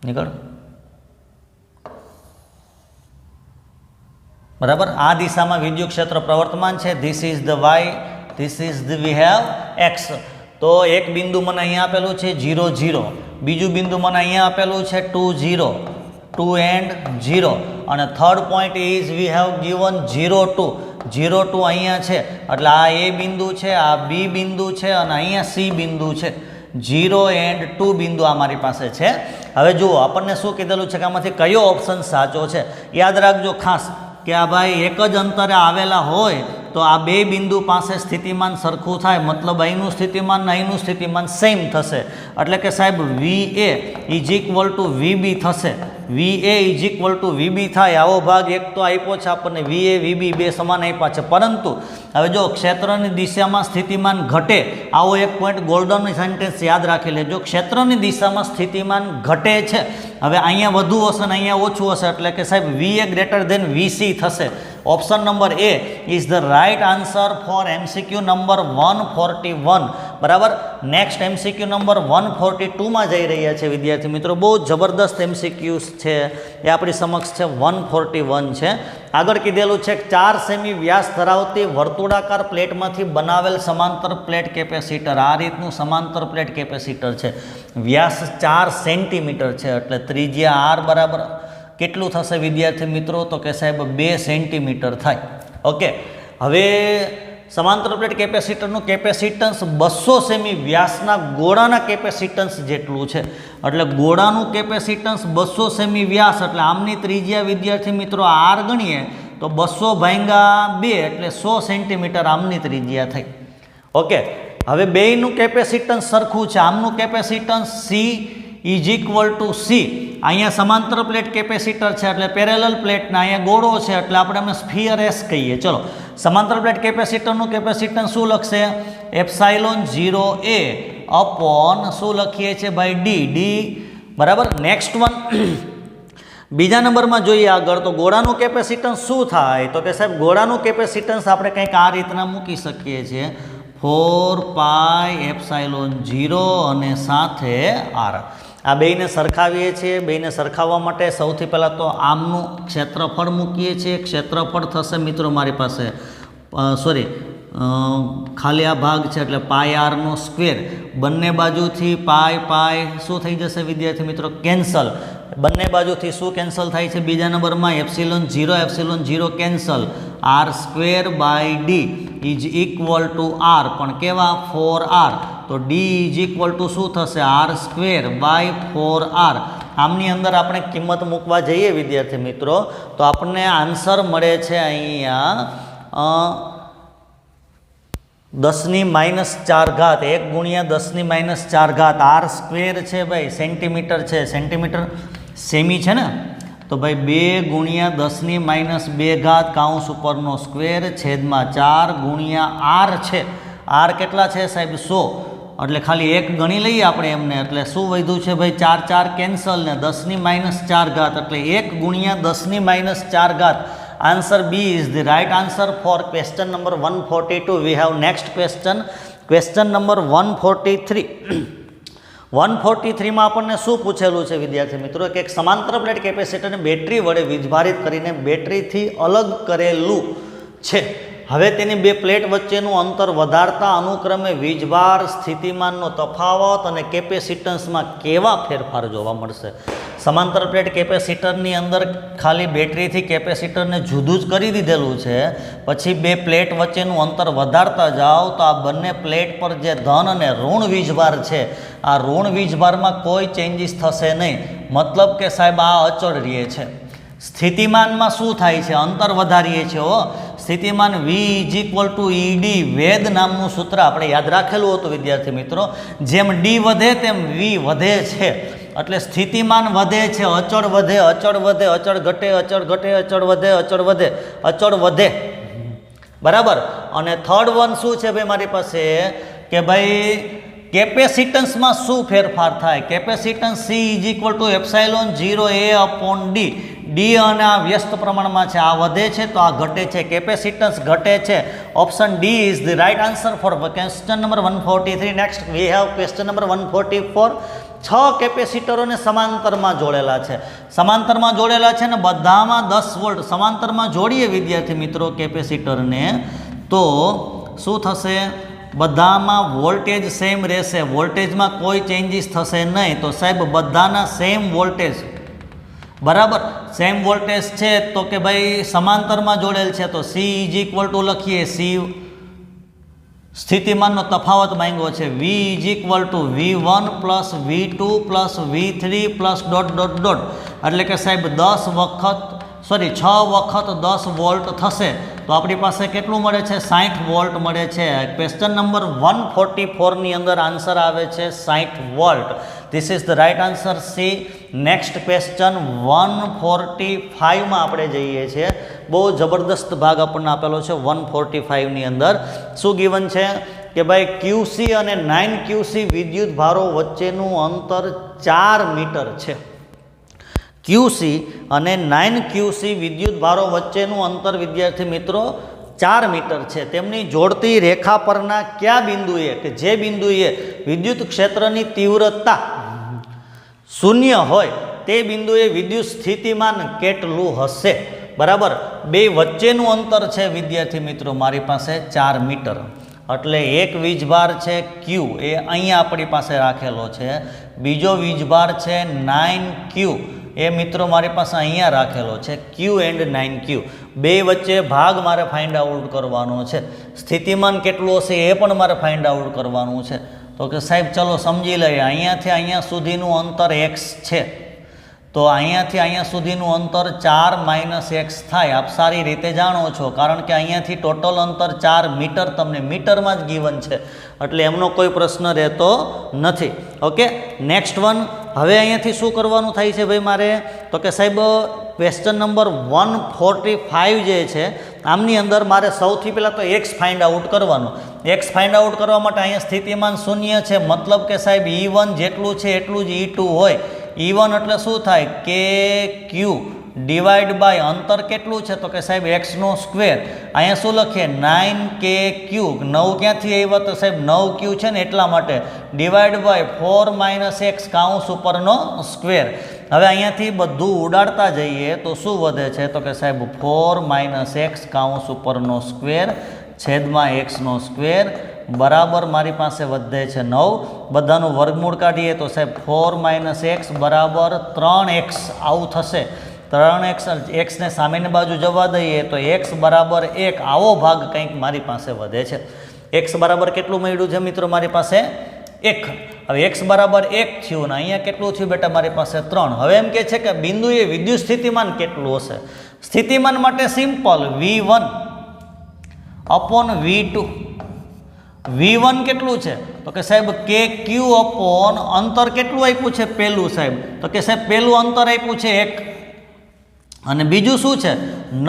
નીકળ, બરાબર. આ દિશામાં વિદ્યુત ક્ષેત્ર પ્રવર્તમાન છે. This is the Y, this is the we have X. તો એક બિંદુ મને અહીંયા આપેલું છે 0 0, બીજું બિંદુ મને અહીંયા આપેલું છે 2 0, 2 and 0, અને third point is we have given 0 2. 0 2 અહીંયા છે એટલે આ એ બિંદુ છે, આ બી બિંદુ છે અને અહીંયા સી બિંદુ છે. 0 એન્ડ 2 બિંદુ આ મારી પાસે છે. હવે જુઓ આપણને શું કીધેલું છે કે આમાંથી કયો ઓપ્શન સાચો છે. યાદ રાખજો ખાસ કે આ ભાઈ એક જ અંતરે આવેલા હોય તો આ બે બિંદુ પાસે સ્થિતિમાન સરખું થાય, મતલબ અહીંનું સ્થિતિમાન ને અહીંનું સ્થિતિમાન સેમ થશે. એટલે કે સાહેબ VA is equal two VB થશે. VA is equal two VB થાય. આવો ભાગ એક તો આપ્યો છે આપણને, VA VB બે સમાન આપ્યા છે. પરંતુ હવે જો ક્ષેત્રની દિશામાં સ્થિતિમાન ઘટે, આવો એક પોઈન્ટ ગોલ્ડન સેન્ટેન્સ યાદ રાખી લેજો. ક્ષેત્રની દિશામાં સ્થિતિમાન ઘટે છે. હવે અહીંયા વધુ હશે ને અહીંયા ઓછું હશે, એટલે કે સાહેબ VA ગ્રેટર ધેન VC થશે. Option number A is the right answer for MCQ number 141. બરાબર. નેક્સ્ટ MCQ નંબર 142માં જઈ રહ્યા છે વિદ્યાર્થી મિત્રો. બહુ જબરદસ્ત MCQs છે એ આપણી સમક્ષ છે. 141 છે. આગળ કીધેલું છે કે 4 સેમી વ્યાસ ધરાવતી વર્તુળાકાર પ્લેટમાંથી બનાવેલ સમાંતર પ્લેટ કેપેસિટર. આ રીતનું સમાંતર પ્લેટ કેપેસિટર છે. વ્યાસ 4 સેન્ટીમીટર છે, એટલે ત્રિજ્યા R બરાબર કેટલું થશે વિદ્યાર્થી મિત્રો? તો કે સાહેબ 2 સેન્ટીમીટર થાય. ઓકે. હવે સમાંતર પ્લેટ કેપેસિટરનું કેપેસિટન્સ 200 સેમી વ્યાસના ગોળાના કેપેસિટન્સ જેટલું છે. એટલે ગોળાનું કેપેસિટન્સ 200 સેમી વ્યાસ, એટલે આમની ત્રિજ્યા વિદ્યાર્થી મિત્રો R ગણીએ તો 200/2 એટલે 100 સેન્ટીમીટર આમની ત્રિજ્યા થઈ. ઓકે. હવે બેયનું કેપેસિટન્સ સરખું છે. આમનું capacitance C is equal two C. અહીંયા સમાંતર પ્લેટ કેપેસિટર છે એટલે પેરેલલ પ્લેટના અહીંયા ગોળો છે એટલે આપણે અમે સ્ફિયર S કહીએ. ચલો, સમાંતર પ્લેટ કેપેસિટરનું કેપેસિટન્સ શું લખશે? ε0A અપોન શું લખીએ છીએ ભાઈ? D. બરાબર. નેક્સ્ટ વન બીજા નંબરમાં જોઈએ આગળ. તો ગોળાનું કેપેસિટન્સ શું થાય? તો કે સાહેબ ગોળાનું કેપેસિટન્સ આપણે કંઈક આ રીતના મૂકી શકીએ છીએ, 4πε0 અને સાથે R. આ બેયને સરખાવીએ છીએ. બેયને સરખાવવા માટે સૌથી પહેલાં તો આમનું ક્ષેત્રફળ મૂકીએ છીએ. ક્ષેત્રફળ થશે મિત્રો મારી પાસે ખાલી આ ભાગ છે એટલે πr². બંને બાજુથી પાય શું થઈ જશે વિદ્યાર્થી મિત્રો? કેન્સલ. બંને બાજુથી શું કેન્સલ થાય છે? બીજા નંબરમાં ε0 cancel. R²/D is equal to R, પણ કેવા? 4R. તો D ઇઝ ઇક્વલ ટુ શું થશે? R²/4R. આમની અંદર આપણે કિંમત મૂકવા જઈએ વિદ્યાર્થી મિત્રો તો આપણને આન્સર મળે છે અહીંયા 10⁻⁴. 1 × 10⁻⁴. R² છે ભાઈ, સેન્ટીમીટર છે. સેન્ટીમીટર સેમી છે ને, તો ભાઈ 2 × 10⁻², કાઉન્સ ઉપરનો સ્ક્વેર, છેદમાં 4 × R છે. R કેટલા છે સાહેબ? 100. એટલે ખાલી એક ગણી લઈએ આપણે એમને, એટલે શું વધ્યું છે ભાઈ? 4 કેન્સલ ને 10⁻⁴, એટલે 1 × 10⁻⁴. Answer B is the right answer for question number 142. We have next question number 143. 143માં આપણને શું પૂછેલું છે વિદ્યાર્થી મિત્રો? કે એક સમાંતર પ્લેટ કેપેસિટરને બેટરી વડે વીજભારિત કરીને બેટરીથી અલગ કરેલું છે. હવે તેની બે પ્લેટ વચ્ચેનું અંતર વધારતા અનુક્રમે વીજભાર, સ્થિતિમાનનો તફાવત અને કેપેસિટન્સમાં કેવા ફેરફાર જોવા મળશે? સમાંતર પ્લેટ કેપેસિટરની અંદર ખાલી બેટરીથી કેપેસિટરને જુદું જ કરી દીધેલું છે. પછી બે પ્લેટ વચ્ચેનું અંતર વધારતા જાઓ તો આ બંને પ્લેટ પર જે ધન અને ઋણ વીજભાર છે, આ ઋણ વીજભારમાં કોઈ ચેન્જીસ થશે નહીં. મતલબ કે સાહેબ આ અચળ રહે છે. સ્થિતિમાનમાં શું થાય છે? અંતર વધારીએ છીએ. સ્થિતિમાન V is equal two ED, વેદ નામનું સૂત્ર આપણે યાદ રાખેલું હતું વિદ્યાર્થી મિત્રો. જેમ D વધે તેમ V વધે છે. એટલે સ્થિતિમાન વધે છે, અચળ વધે, અચળ વધે, અચળ ઘટે, અચળ ઘટે, અચળ વધે, અચળ વધે, અચળ વધે. બરાબર. અને થર્ડ વન શું છે ભાઈ મારી પાસે? કે ભાઈ કેપેસિટન્સમાં શું ફેરફાર થાય? Capacitance C is equal two ε0A upon D. D અને આ વ્યસ્ત પ્રમાણમાં છે, આ વધે છે તો આ ઘટે છે, કેપેસિટન્સ ઘટે છે. Option D is the right answer for question number 143. Next we have question number 144. 6 કેપેસિટરોને સમાંતરમાં જોડેલા છે. સમાંતરમાં જોડેલા છે ને બધામાં 10 વોલ્ટ. સમાંતરમાં જોડીએ વિદ્યાર્થી મિત્રો કેપેસિટરને તો શું થશે? બધામાં વોલ્ટેજ સેમ રહેશે. વોલ્ટેજમાં કોઈ ચેન્જીસ થશે નહીં. તો સાહેબ બધાના સેમ વોલ્ટેજ, બરાબર સેમ વોલ્ટેજ છે. તો કે ભાઈ સમાંતરમાં જોડેલ છે તો C ઇઝ ઇક્વલ ટુ લખીએ સ્થિતિમાનનો તફાવત માંગ્યો છે V is equal to V1 plus V2 plus V3 plus dot dot dot, એટલે કે સાહેબ 6 વખત 10 વોલ્ટ થશે તો આપણી પાસે કેટલું મળે છે? 60 વોલ્ટ મળે છે. ક્વેશ્ચન નંબર 144ની અંદર આન્સર આવે છે 60 volt. This is the right answer C. Next question 145માં આપણે જઈએ છીએ. બહુ જબરદસ્ત ભાગ આપણને આપેલો છે 145ની અંદર. શું ગિવન છે કે ભાઈ QC અને 9QC વિદ્યુત ભારો વચ્ચેનું અંતર 4 મીટર છે. QC અને 9QC વિદ્યુત ભારો વચ્ચેનું અંતર વિદ્યાર્થી મિત્રો 4 મીટર છે. તેમની જોડતી રેખા પરના કયા બિંદુએ, કે જે બિંદુએ વિદ્યુત ક્ષેત્રની તીવ્રતા 0 હોય તે બિંદુએ વિદ્યુત સ્થિતિમાન કેટલું હશે? બરાબર, બે વચ્ચેનું અંતર છે વિદ્યાર્થી મિત્રો મારી પાસે 4 મીટર. એટલે એક વીજભાર છે Q, એ અહીંયા આપણી પાસે રાખેલો છે. બીજો વીજભાર છે 9Q, એ મિત્રો મારી પાસે અહીંયા રાખેલો છે. Q એન્ડ 9Q બે વચ્ચે ભાગ મારે ફાઇન્ડ આઉટ કરવાનો છે. સ્થિતિમાન કેટલું હશે એ પણ મારે ફાઇન્ડ આઉટ કરવાનું છે. તો કે સાહેબ ચલો સમજી લઈએ. અહીંયાથી અહીંયા સુધીનું અંતર x છે, તો અહીંયાથી અહીંયા સુધીનું અંતર 4 - x થાય. આપ સારી રીતે જાણો છો, કારણ કે અહીંયાથી ટોટલ અંતર 4 મીટર તમને મીટરમાં જ ગિવન છે, એટલે એમનો કોઈ પ્રશ્ન રહેતો નથી. Okay, next one. હવે અહીંયાથી શું કરવાનું થાય છે ભાઈ મારે? તો કે સાહેબ ક્વેશ્ચન નંબર 145 જે છે આમની અંદર મારે સૌથી પહેલાં તો એક્સ ફાઇન્ડ આઉટ કરવાનું. એક્સ ફાઇન્ડ આઉટ કરવા માટે અહીંયા સ્થિતિમાન 0 છે, મતલબ કે સાહેબ E1 જેટલું છે એટલું જ E2 હોય. E1 એટલે શું થાય? KQ ડિવાઈડ બાય અંતર કેટલું છે? તો કે સાહેબ x² અહીંયા શું લખીએ? 9KQ. 9 ક્યાંથી આવ્યા? તો સાહેબ 9Q છે ને એટલા માટે, ડિવાઈડ બાય 4 - x કાઉન્સ ઉપરનો સ્ક્વેર. હવે અહીંયાથી બધું ઉડાડતા જઈએ તો શું વધે છે? તો કે સાહેબ 4 - x કાઉન્સ ઉપરનો સ્ક્વેર છેદમાં x² બરાબર મારી પાસે વધે છે 9. બધાનું વર્ગમૂળ કાઢીએ તો સાહેબ 4 - x બરાબર 3x આવું થશે. 3x, એક્સને સામેની બાજુ જવા દઈએ તો x બરાબર 1 આવો ભાગ કંઈક મારી પાસે વધે છે. x બરાબર કેટલું મળ્યું છે મિત્રો મારી પાસે? 1. હવે x બરાબર 1 થયું ને અહીંયા કેટલું થયું બેટા મારી પાસે 3. હવે એમ કે છે કે બિંદુએ વિદ્યુત સ્થિતિમાન કેટલું હશે? સ્થિતિમાન માટે simple, V1 upon V2. V1 કેટલું છે? તો કે સાહેબ KQ અપોન અંતર કેટલું આપ્યું છે પહેલું સાહેબ? તો કે સાહેબ પહેલું અંતર આપ્યું છે 1, અને બીજું શું છે?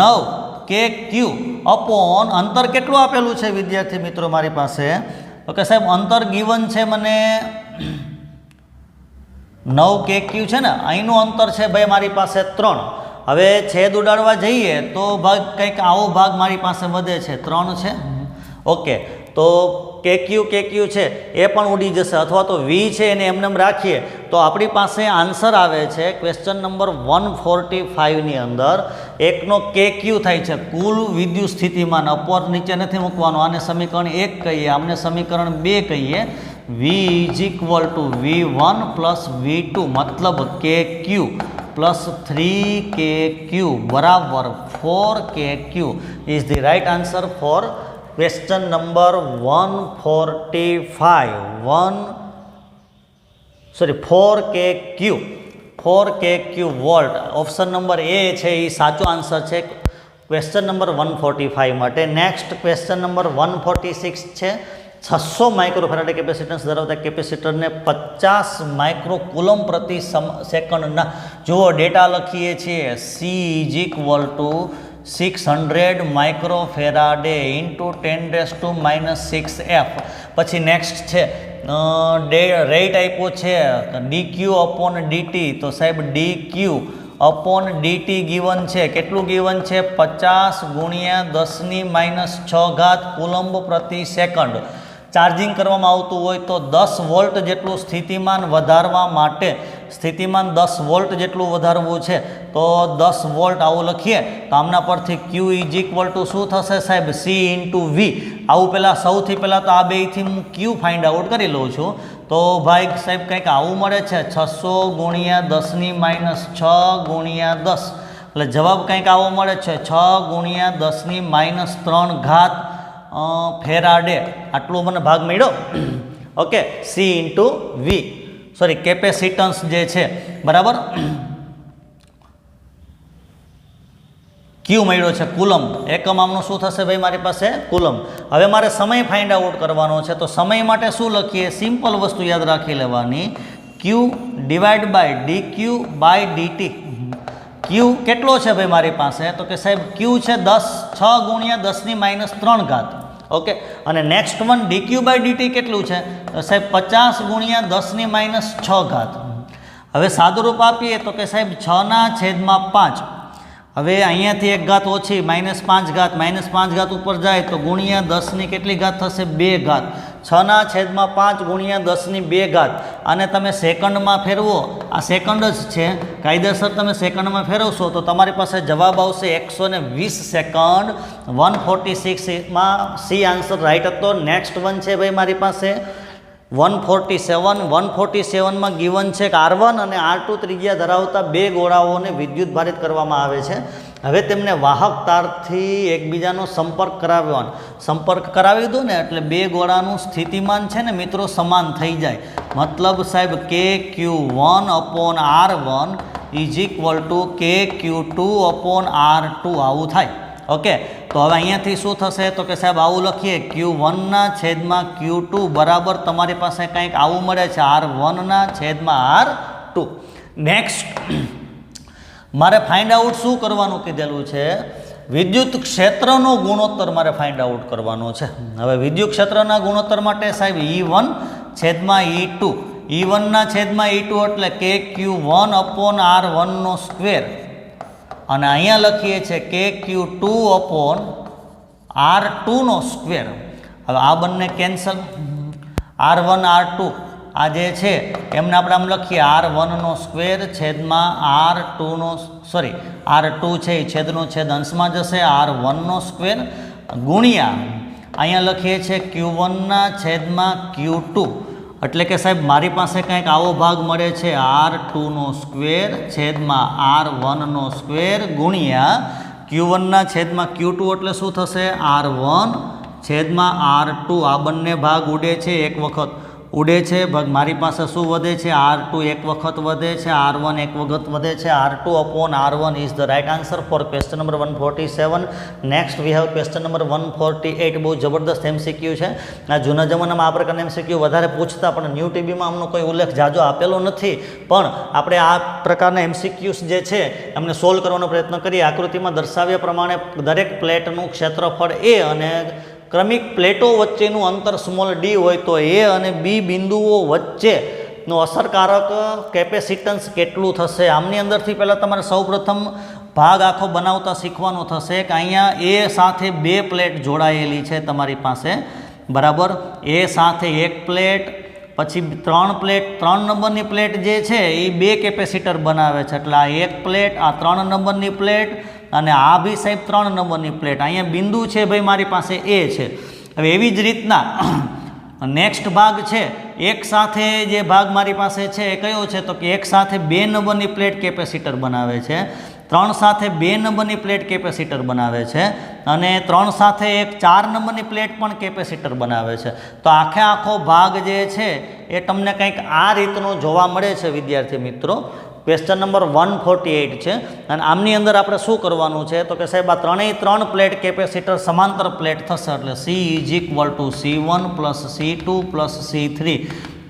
9KQ અપોન અંતર કેટલું આપેલું છે વિદ્યાર્થી મિત્રો મારી પાસે? તો કે સાહેબ અંતર ગિવન છે મને 9KQ છે ને, અહીંનું અંતર છે ભાઈ મારી પાસે 3. હવે છેદ ઉડાડવા જઈએ તો ભાગ કંઈક આવો ભાગ મારી પાસે વધે છે 3 છે. ઓકે, તો KQ છે એ પણ ઉડી જશે, અથવા તો V છે એને એમને રાખીએ તો આપણી પાસે આન્સર આવે છે ક્વેશ્ચન નંબર 145ની અંદર. એકનો KQ થાય છે કુલ વિદ્યુત સ્થિતિમાન, અપર નીચે નથી મૂકવાનું. આને સમીકરણ 1 કહીએ, આમને સમીકરણ 2 કહીએ. V is equal to V1 plus V2 મતલબ KQ પ્લસ 3KQ બરાબર 4KQ is the right answer for question number 4KQ volt. Option number A છે એ સાચો આન્સર છે ક્વેશ્ચન નંબર 145 માટે. નેક્સ્ટ ક્વેશ્ચન નંબર 146 છે. 600 માઇક્રોફેરાડે કેપેસિટન્સ ધરાવતા કેપેસિટરને 50 માઇક્રોકુલમ પ્રતિ સેકન્ડના જુઓ ડેટા લખીએ છીએ. C is equal two 600 microfarad into 10⁻⁻6F. પછી નેક્સ્ટ છે રેટ આપ્યો છે DQ અપોન DT. તો સાહેબ DQ અપોન DT ગિવન છે. કેટલું ગિવન છે? 50 × 10⁻⁶ કુલમ્બ પ્રતિ સેકન્ડ. ચાર્જિંગ કરવામાં આવતું હોય તો 10 વોલ્ટ જેટલું સ્થિતિમાન વધારવા માટે, સ્થિતિમાન 10 વોલ્ટ જેટલું વધારવું છે તો 10 વોલ્ટ આવું લખીએ તો આમના પરથી Q ઇઝ ઇક્વલ ટુ શું થશે સાહેબ? C into V. આવું પહેલાં સૌથી પહેલાં તો આ બેથી હું Q ફાઇન્ડ આઉટ કરી લઉં છું. તો ભાઈ સાહેબ કંઈક આવું મળે છે 600 × 10⁻⁶ × 10, એટલે જવાબ કંઈક આવો મળે છે 6 × 10⁻³ ફેરાડે આટલો મને ભાગ મળ્યો. Okay, C into V, sorry capacitance જે છે બરાબર, ક્યુ મળ્યો છે કુલમ. એકમ આમનું શું થશે ભાઈ મારી પાસે કુલમ. હવે મારે સમય ફાઇન્ડ આઉટ કરવાનો છે, તો સમય માટે શું લખીએ? સિમ્પલ વસ્તુ યાદ રાખી લેવાની, Q divide by D Q by DT. Q કેટલો છે ભાઈ મારી પાસે? તો કે સાહેબ ક્યુ છે 6 ગુણ્યા 10⁻³ ઘાત. ઓકે, અને next one D Q by DT કેટલું છે? તો સાહેબ 50 ગુણ્યા 10⁻6 ઘાત. હવે સાદુરૂપ આપીએ તો કે સાહેબ 6/5. હવે અહીંયાથી એક ઘાત ઓછી, -5 ઘાત, -5 ઘાત ઉપર જાય તો ગુણ્યા 10ની કેટલી ઘાત થશે? 2 ઘાત. 6/5 ગુણ્યા 10² ઘાત. આને તમે સેકન્ડમાં ફેરવો, આ સેકન્ડ જ છે, કાયદેસર તમે સેકન્ડમાં ફેરવશો તો તમારી પાસે જવાબ આવશે 120 સેકન્ડ. 146માં સી આન્સર રાઈટ હતો. નેક્સ્ટ વન છે ભાઈ મારી પાસે 147. 147માં ગિવન છે કે R1 અને R2 ત્રિજ્યા ધરાવતા 2 ગોળાઓને વિદ્યુત ભારિત કરવામાં આવે છે. હવે તેમને વાહક તારથી એકબીજાનો સંપર્ક કરાવી દો ને એટલે 2 ગોળાનું સ્થિતિમાન છે ને મિત્રો સમાન થઈ જાય. મતલબ સાહેબ KQ1/R1 = KQ2/R2 આવું થાય. ઓકે, તો હવે અહીંયાથી શું થશે? તો કે સાહેબ આવું લખીએ, Q1/Q2 બરાબર તમારી પાસે કંઈક આવું મળે છે, R1/R2. નેક્સ્ટ મારે ફાઇન્ડ આઉટ શું કરવાનું કીધેલું છે? વિદ્યુત ક્ષેત્રનો ગુણોત્તર મારે ફાઇન્ડ આઉટ કરવાનો છે. હવે વિદ્યુત ક્ષેત્રના ગુણોત્તર માટે સાહેબ E1/E2. E1/E2 એટલે KQ1/R1². અને અહીંયા લખીએ છીએ KQ2/R2². હવે આ બંને કેન્સલ, R1 R2 આ જે છે એમને આપણે આમ લખીએ R2 છે એ છેદનો છેદ અંશમાં જશે, R1² ગુણ્યા અહીંયા લખીએ છીએ Q1/Q2. એટલે કે સાહેબ મારી પાસે કંઈક આવો ભાગ મળે છે, R2² R1² ગુણ્યા Q1/Q2 એટલે શું થશે? R1/R2. આ બંને ભાગ ઉડે છે, એક વખત ઉડે છે, ભાગ મારી પાસે શું વધે છે? R2 એક વખત વધે છે, R1 એક વખત વધે છે. R2/R1 is the right answer for question number 147. Next we have question number 148. બહુ જબરદસ્ત એમસીક્યુ છે. આ જૂના જમાનામાં આ પ્રકારના એમસીક્યુ વધારે પૂછતા, પણ ન્યૂ ટીબીમાં આમનો કોઈ ઉલ્લેખ જાજો આપેલો નથી. પણ આપણે આ પ્રકારના એમસીક્યુઝ જે છે એમને સોલ્વ કરવાનો પ્રયત્ન કરીએ. આકૃતિમાં દર્શાવ્યા પ્રમાણે દરેક પ્લેટનું ક્ષેત્રફળ A અને ક્રમિક પ્લેટો વચ્ચેનું અંતર સ્મોલ d હોય તો A અને B બિંદુઓ વચ્ચેનું અસરકારક કેપેસિટન્સ કેટલું થશે? આમની અંદરથી પહેલાં તમારે સૌપ્રથમ ભાગ આખો બનાવતા શીખવાનું થશે કે અહીંયા A સાથે 2 પ્લેટ જોડાયેલી છે તમારી પાસે બરાબર. A સાથે 1 પ્લેટ, પછી 3 પ્લેટ, 3 નંબરની પ્લેટ જે છે એ 2 કેપેસિટર બનાવે છે. એટલે આ 1 પ્લેટ, આ 3 નંબરની પ્લેટ અને આ બી સાહેબ 3 નંબરની પ્લેટ. અહીંયા બિંદુ છે ભાઈ મારી પાસે A છે. હવે એવી જ રીતના નેક્સ્ટ ભાગ છે, એક સાથે જે ભાગ મારી પાસે છે એ કયો છે? તો કે 1 સાથે 2 નંબરની પ્લેટ કેપેસિટર બનાવે છે, 3 સાથે 2 નંબરની પ્લેટ કેપેસિટર બનાવે છે અને 3 સાથે એક 4 નંબરની પ્લેટ પણ કેપેસિટર બનાવે છે. તો આખો ભાગ જે છે એ તમને કંઈક આ રીતનો જોવા મળે છે વિદ્યાર્થી મિત્રો. ક્વેશ્ચન નંબર 148 છે અને આમની અંદર આપણે શું કરવાનું છે? તો કે સાહેબ આ 3 પ્લેટ કેપેસિટર સમાંતર પ્લેટ થશે એટલે C = C1 + C2 + C3.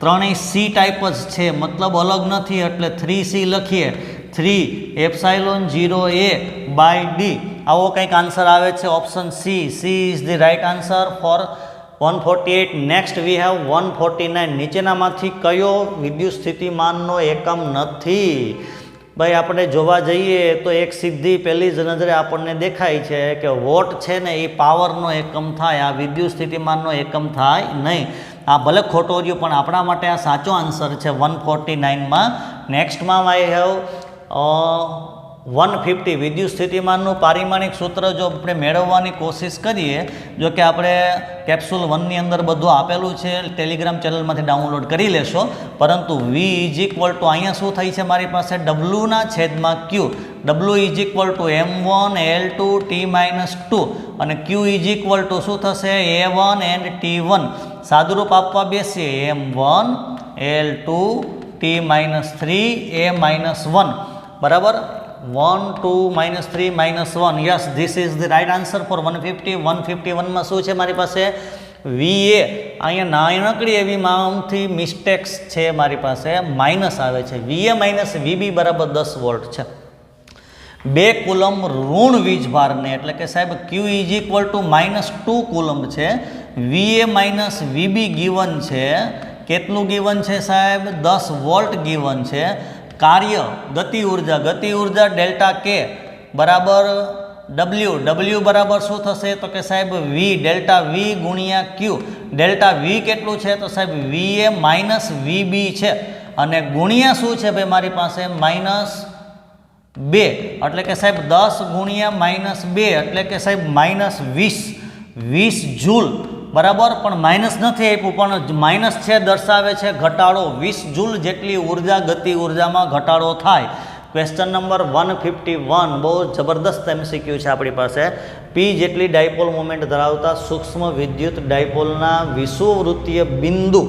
ત્રણેય C ટાઈપ જ છે, મતલબ અલગ નથી, એટલે 3C લખીએ, 3ε0A/d. આવો કંઈક આન્સર આવે છે option C. C is the right answer for 148. Next we have 149. નીચેનામાંથી કયો વિદ્યુત સ્થિતિમાનનો એકમ નથી? ભાઈ આપણે જોવા જઈએ તો એક સીધી પહેલી જ નજરે આપણને દેખાય છે કે વોટ છે ને એ પાવરનો એકમ થાય, આ વિદ્યુત સ્થિતિમાનનો એકમ થાય નહીં. આ ભલે ખોટો રહ્યું પણ આપણા માટે આ સાચો આન્સર છે 149માં. નેક્સ્ટમાં આઈ હેવ 150 વિદ્યુત સ્થિતિમાનનું પારિમાણિક સૂત્ર જો આપણે મેળવવાની કોશિશ કરીએ, જો કે આપણે કેપ્સ્યુલ 1ની અંદર બધું આપેલું છે, ટેલિગ્રામ ચેનલમાંથી ડાઉનલોડ કરી લેશો, પરંતુ V ઇઝ ઇક્વલ ટુ અહીંયા શું થાય છે મારી પાસે W/Q, W is equal two M1 L2 T-2 અને Q ઇઝ ઇક્વલ ટુ શું થશે A1 એન્ડ T1. સાદુરૂપ આપવા બેસીએ M1 L2 T-3 A-1 બરાબર 1 2 3 -1. Yes, this is the right answer for 150. 151માં શું છે મારી પાસે VA. અહીંયા નાનકડી એવી માંથી મિસ્ટેક્સ છે મારી પાસે, માઇનસ આવે છે. VA માઇનસ VB બરાબર 10 વોલ્ટ છે. 2 કુલમ ઋણ વીજભારને એટલે કે સાહેબ Q is equal to -2 coulomb છે. VA માઇનસ VB ગીવન છે. કેટલું ગીવન છે સાહેબ? 10 વોલ્ટ ગીવન છે. કાર્ય ગતિ ઉર્જા ડેલ્ટા કે બરાબર W બરાબર શું થશે તો કે સાહેબ V ડેલ્ટા V ગુણ્યા Q. ડેલ્ટા V કેટલું છે તો સાહેબ VA માઇનસ VB છે અને ગુણ્યા શું છે ભાઈ મારી પાસે -2 એટલે કે સાહેબ 10 ગુણ્યા -2 એટલે કે સાહેબ -20 જૂલ બરાબર. પણ માઇનસ નથી આપ્યું, પણ માઇનસ છે દર્શાવે છે ઘટાડો. 20 જૂલ જેટલી ઉર્જા ગતિ ઉર્જામાં ઘટાડો થાય. ક્વેશ્ચન નંબર 151 બહુ જબરદસ્ત MCQ છે આપણી પાસે. P જેટલી ડાયપોલ મોમેન્ટ ધરાવતા સૂક્ષ્મ વિદ્યુત ડાયપોલના વિષુવવૃત્તીય બિંદુ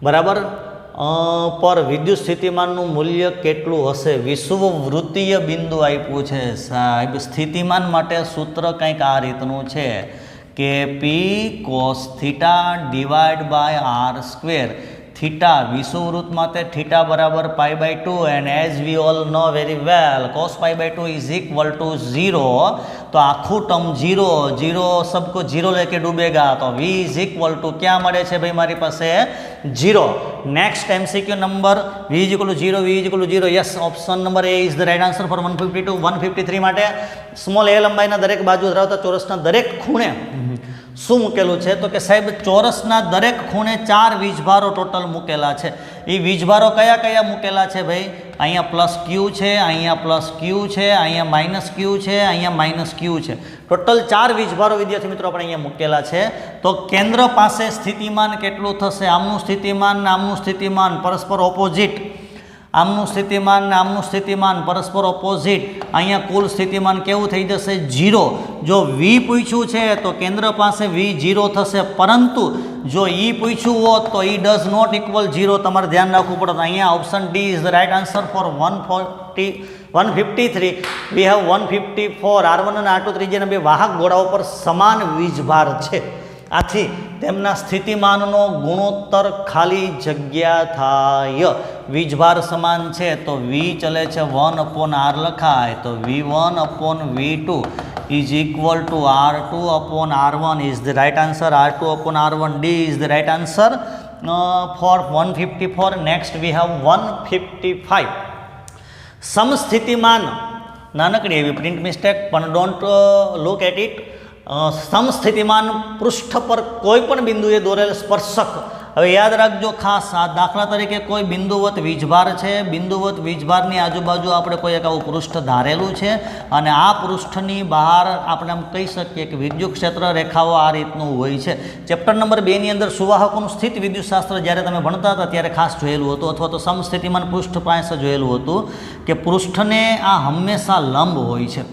બરાબર પર વિદ્યુત સ્થિતિમાનનું મૂલ્ય કેટલું હશે? વિષુવવૃત્તીય બિંદુ આપ્યું છે સાહેબ. સ્થિતિમાન માટે સૂત્ર કંઈક આ રીતનું છે કે P cos theta divide by R². Theta વિષુવવૃત્ત માટે થીટા બરાબર π/2 and as we all know very well cos π/2 is equal to 0. તો આખું ટર્મ 0 સબકો 0 લેકે ડૂબેગા. તો V ઇઝ ઇક્વલ ટુ ક્યાં મળે છે ભાઈ મારી પાસે 0. Next MCQ number V is equal to 0. Yes, option number A is the right answer for 152. 153 માટે સ્મોલ a લંબાઈના દરેક બાજુ ધરાવતા ચોરસના દરેક ખૂણે શું મૂકેલું છે તો કે સાહેબ ચોરસના દરેક ખૂણે 4 વીજભારો ટોટલ મૂકેલા છે. એ વીજભારો કયા કયા મૂકેલા છે ભાઈ? અહીંયા +Q છે, અહીંયા +Q છે, અહીંયા -Q છે, અહીંયા -Q છે. ટોટલ 4 વીજભારો વિદ્યાર્થી મિત્રો આપણે અહીંયા મૂકેલા છે. તો કેન્દ્ર પાસે સ્થિતિમાન કેટલું થશે? આમનું સ્થિતિમાન ને આમનું સ્થિતિમાન પરસ્પર ઓપોઝિટ. આમનું સ્થિતિમાન ને આમનું સ્થિતિમાન પરસ્પર ઓપોઝિટ. અહીંયા કુલ સ્થિતિમાન કેવું થઈ જશે 0. જો V પૂછ્યું છે તો કેન્દ્ર પાસે V 0 થશે, પરંતુ જો E પૂછ્યું હોત તો E ડઝ નોટ ઇક્વલ 0. તમારે ધ્યાન રાખવું પડે. અહીંયા option D is the right answer for 153. We have 154. R1 અને R2 ત્રિજ્યાના બે વાહક ગોળાઓ પર સમાન વીજભાર છે. આથી તેમના સ્થિતિમાનનો ગુણોત્તર ખાલી જગ્યા થાય. વીજભાર સમાન છે તો V ચલે છે 1/R લખાય, તો V1/V2 is equal to R2/R1 is the right answer. R2/R1 D is the right answer for 154. Next we have 155. સમસ્થિતિમાન, નાનકડી એવી પ્રિન્ટ મિસ્ટેક પણ ડોન્ટ લુક એટ ઇટ. સમસ્થિતિમાન પૃષ્ઠ પર કોઈ પણ બિંદુએ દોરેલ સ્પર્શક. હવે યાદ રાખજો ખાસ, આ દાખલા તરીકે કોઈ બિંદુવત વીજભાર છે, બિંદુવત વીજભારની આજુબાજુ આપણે કોઈ એક આવું પૃષ્ઠ ધારેલું છે અને આ પૃષ્ઠની બહાર આપણે આમ કહી શકીએ કે વિદ્યુત ક્ષેત્ર રેખાઓ આ રીતનું હોય છે. ચેપ્ટર નંબર 2 ની અંદર સુવાહકોનું સ્થિત વિદ્યુતશાસ્ત્ર જ્યારે તમે ભણતા હતા ત્યારે ખાસ જોયેલું હતું, અથવા તો સમસ્થિતિમાન પૃષ્ઠ પાસે જોયેલું હતું કે પૃષ્ઠને આ હંમેશા લંબ હોય છે.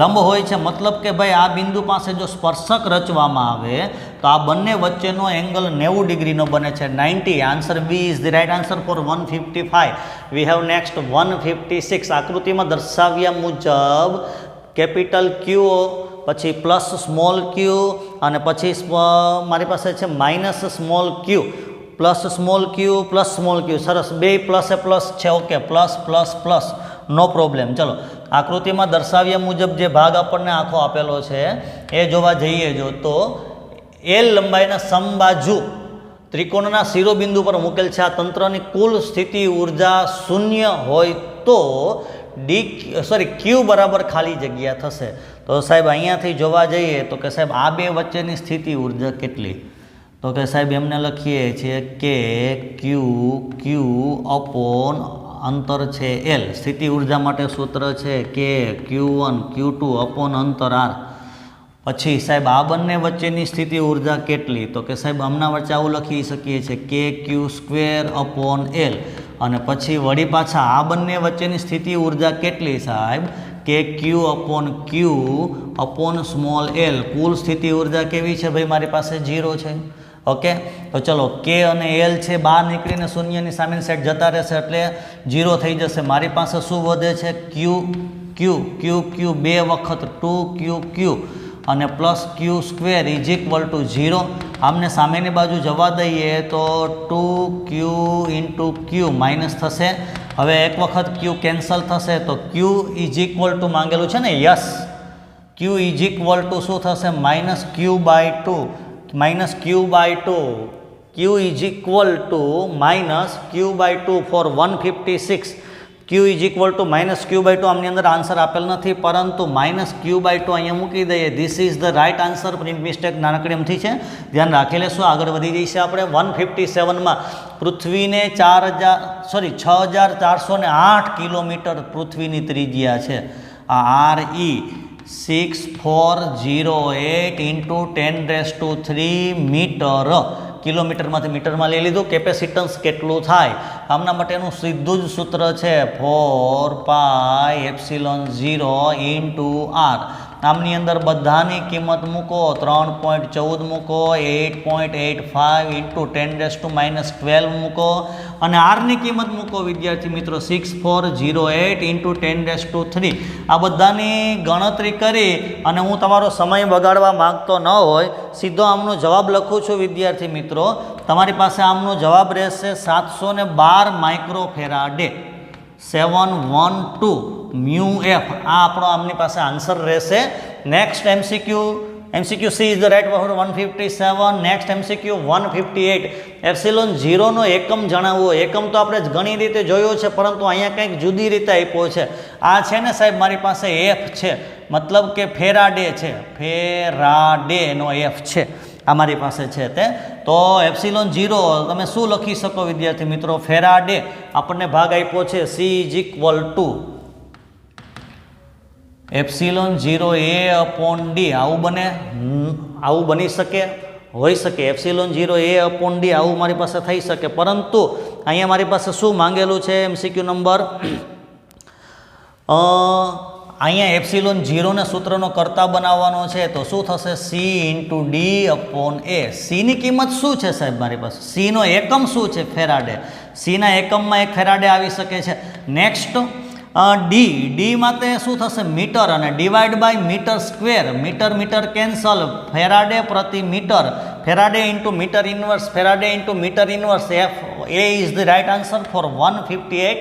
લંબ હોય છે મતલબ કે ભાઈ આ બિંદુ પાસે જો સ્પર્શક રચવામાં આવે તો આ બંને વચ્ચેનો એંગલ 90 ડિગ્રીનો બને છે, 90. Answer B is the right answer for 155. We have next 156. આકૃતિમાં દર્શાવ્યા મુજબ કેપિટલ Q પછી પ્લસ સ્મોલ q અને પછી મારી પાસે છે minus small q, plus small q plus small q. સરસ, બે પ્લસ એ પ્લસ છે. Okay, plus plus plus, no problem. ચલો, આકૃતિમાં દર્શાવ્યા મુજબ જે ભાગ આપણને આખો આપેલો છે એ જોવા જઈએ જો તો L લંબાઈના સમબાજુ ત્રિકોણના શિરોબિંદુ પર મૂકેલ છે. આ તંત્રની કુલ સ્થિતિ ઉર્જા 0 હોય તો Q બરાબર ખાલી જગ્યા થશે. તો સાહેબ અહીંયાથી જોવા જઈએ તો કે સાહેબ આ બે વચ્ચેની સ્થિતિ ઉર્જા કેટલી? તો કે સાહેબ એમને લખીએ છીએ કે Q/R અંતર છે એલ, સ્થિતિ ઉર્જા માટે સૂત્ર છે કે Q1 Q2 અપોન અંતર આર. પછી સાહેબ આ બંને વચ્ચેની સ્થિતિ ઉર્જા કેટલી? તો કે સાહેબ આમના વચ્ચે આવું લખી શકીએ છીએ કે Q² અપોન એલ. અને પછી વળી પાછા આ બંને વચ્ચેની સ્થિતિ ઉર્જા કેટલી સાહેબ? કે Q upon Q upon small L. કુલ સ્થિતિ ઉર્જા કેવી છે ભાઈ? મારી પાસે 0 છે. ઓકે, તો ચલો કે અને એલ છે બહાર નીકળીને શૂન્યની સામેની સાઈડ જતા રહેશે એટલે 0 થઈ જશે. મારી પાસે શું વધે છે? Q બે વખત 2QQ અને plus Q² is equal to 0. આમને સામેની બાજુ જવા દઈએ તો 2Q ઇન્ટુ Q માઇનસ થશે. હવે એક વખત Q કેન્સલ થશે તો Q ઇઝ ઇક્વલ ટુ માંગેલું છે ને yes, Q is equal to શું થશે? Minus Q by 2. Minus Q by 2, Q is equal to minus Q by 2 for 156. Q is equal to minus Q by 2. આમની અંદર answer આપેલ નથી, પરંતુ માઇનસ Q બાય 2 અહીંયા મૂકી દઈએ. This is the right answer. Print mistake નાનકડી એમથી છે, ધ્યાન રાખી લેશું. આગળ વધી જઈશે આપણે 157માં. પૃથ્વીને 6408 કિલોમીટર પૃથ્વીની ત્રિજ્યા છે. આ RE 6408 ઇન્ટુ 10³ મીટર. કિલોમીટરમાંથી મીટરમાં લઈ લીધું. કેપેસિટન્સ કેટલું થાય? આમના માટેનું સીધું જ સૂત્ર છે 4πε0 ઇન્ટુ R. આમની અંદર બધાની કિંમત મૂકો. 3.14 મૂકો, 8.85 ઇન્ટુ 10⁻12 મૂકો અને આરની કિંમત મૂકો વિદ્યાર્થી મિત્રો 6408 ઇન્ટુ 10⁻3. આ બધાની ગણતરી કરી અને હું તમારો સમય બગાડવા માગતો ન હોય, સીધો આમનો જવાબ લખું છું વિદ્યાર્થી મિત્રો. તમારી પાસે આમનો જવાબ રહેશે 712 માઇક્રોફેરાડે. 712 μF. આ આપણો આમની પાસે આન્સર રહેશે. Next MCQ C is the right for 157. Next MCQ 158. Epsilon 0 નો એકમ જણાવવો. એકમ તો આપણે ઘણી રીતે જોયો છે, પરંતુ અહીંયા કંઈક જુદી રીતે આપ્યો છે. આ છે ને સાહેબ મારી પાસે F છે, મતલબ કે ફેરાડે છે. ફેરાડેનો F છે આ મારી પાસે છે તે. તો એપ્સિલોન 0 તમે શું લખી શકો વિદ્યાર્થી મિત્રો? ફેરાડે આપણને ભાગ આપ્યો છે C is equal two epsilon 0 A upon D. આવું બને? આવું બની શકે? હોઈ શકે. એપ્સિલોન 0 A અપોન D આવું મારી પાસે થઈ શકે, પરંતુ અહીંયા મારી પાસે શું માંગેલું છે? MCQ નંબર અહીંયા એપ્સિલોન 0 ને સૂત્રનો કરતા બનાવવાનો છે. તો શું થશે? C into D upon A. Cની કિંમત શું છે સાહેબ મારી પાસે? Cનો એકમ શું છે? ફેરાડે. Cના એકમમાં એક ફેરાડે આવી શકે છે. નેક્સ્ટ D માટે શું થશે? મીટર અને divide by metre square. Metre cancel. Faraday પ્રતિ metre. Faraday into metre inverse. Faraday into metre inverse. F A is the right answer for 158.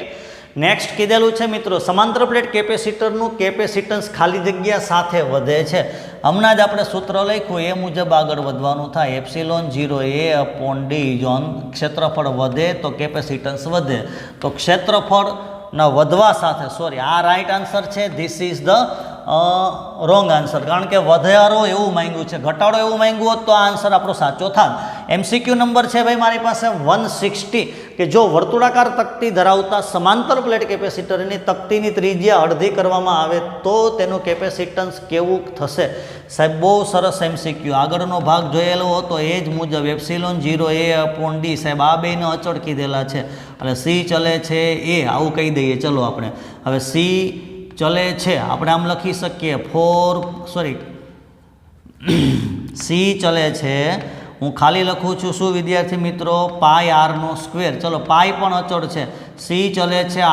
Next કીધેલું છે મિત્રો સમાંતર પ્લેટ કેપેસિટરનું કેપેસિટન્સ ખાલી જગ્યા સાથે વધે છે. હમણાં જ આપણે સૂત્ર લખ્યું એ મુજબ આગળ વધવાનું થાય. Epsilon 0 A upon D. જો ક્ષેત્રફળ વધે તો કેપેસિટન્સ વધે, તો ક્ષેત્રફળના વધવા સાથે આ રાઇટ આન્સર છે. This is the wrong answer, કારણ કે વધારો એવું માંગ્યું છે, ઘટાડો એવું માંગ્યું હોત તો આ આન્સર આપણો સાચો થાત. MCQ નંબર છે ભાઈ મારી પાસે 160 કે જો વર્તુળાકાર તકતી ધરાવતા સમાંતર પ્લેટ કેપેસિટરની તકતીની ત્રિજ્યા અડધી કરવામાં આવે તો તેનું કેપેસિટન્સ કેવું થશે? સાહેબ બહુ સરસ MCQ. આગળનો ભાગ જોયેલો હતો એ જ મુજબ એપ્સિલોન 0 A અપોન D. સાહેબ આ બેને અચળ કીધેલા છે અને C ચલે છે A આવું કહી દઈએ. ચલો આપણે હવે C ચલે છે આપણે આમ લખી શકીએ C ચલે છે. હું ખાલી લખું છું શું વિદ્યાર્થી મિત્રો? πr². ચલો પાઈ પણ અચળ છે. C ચલે છે r².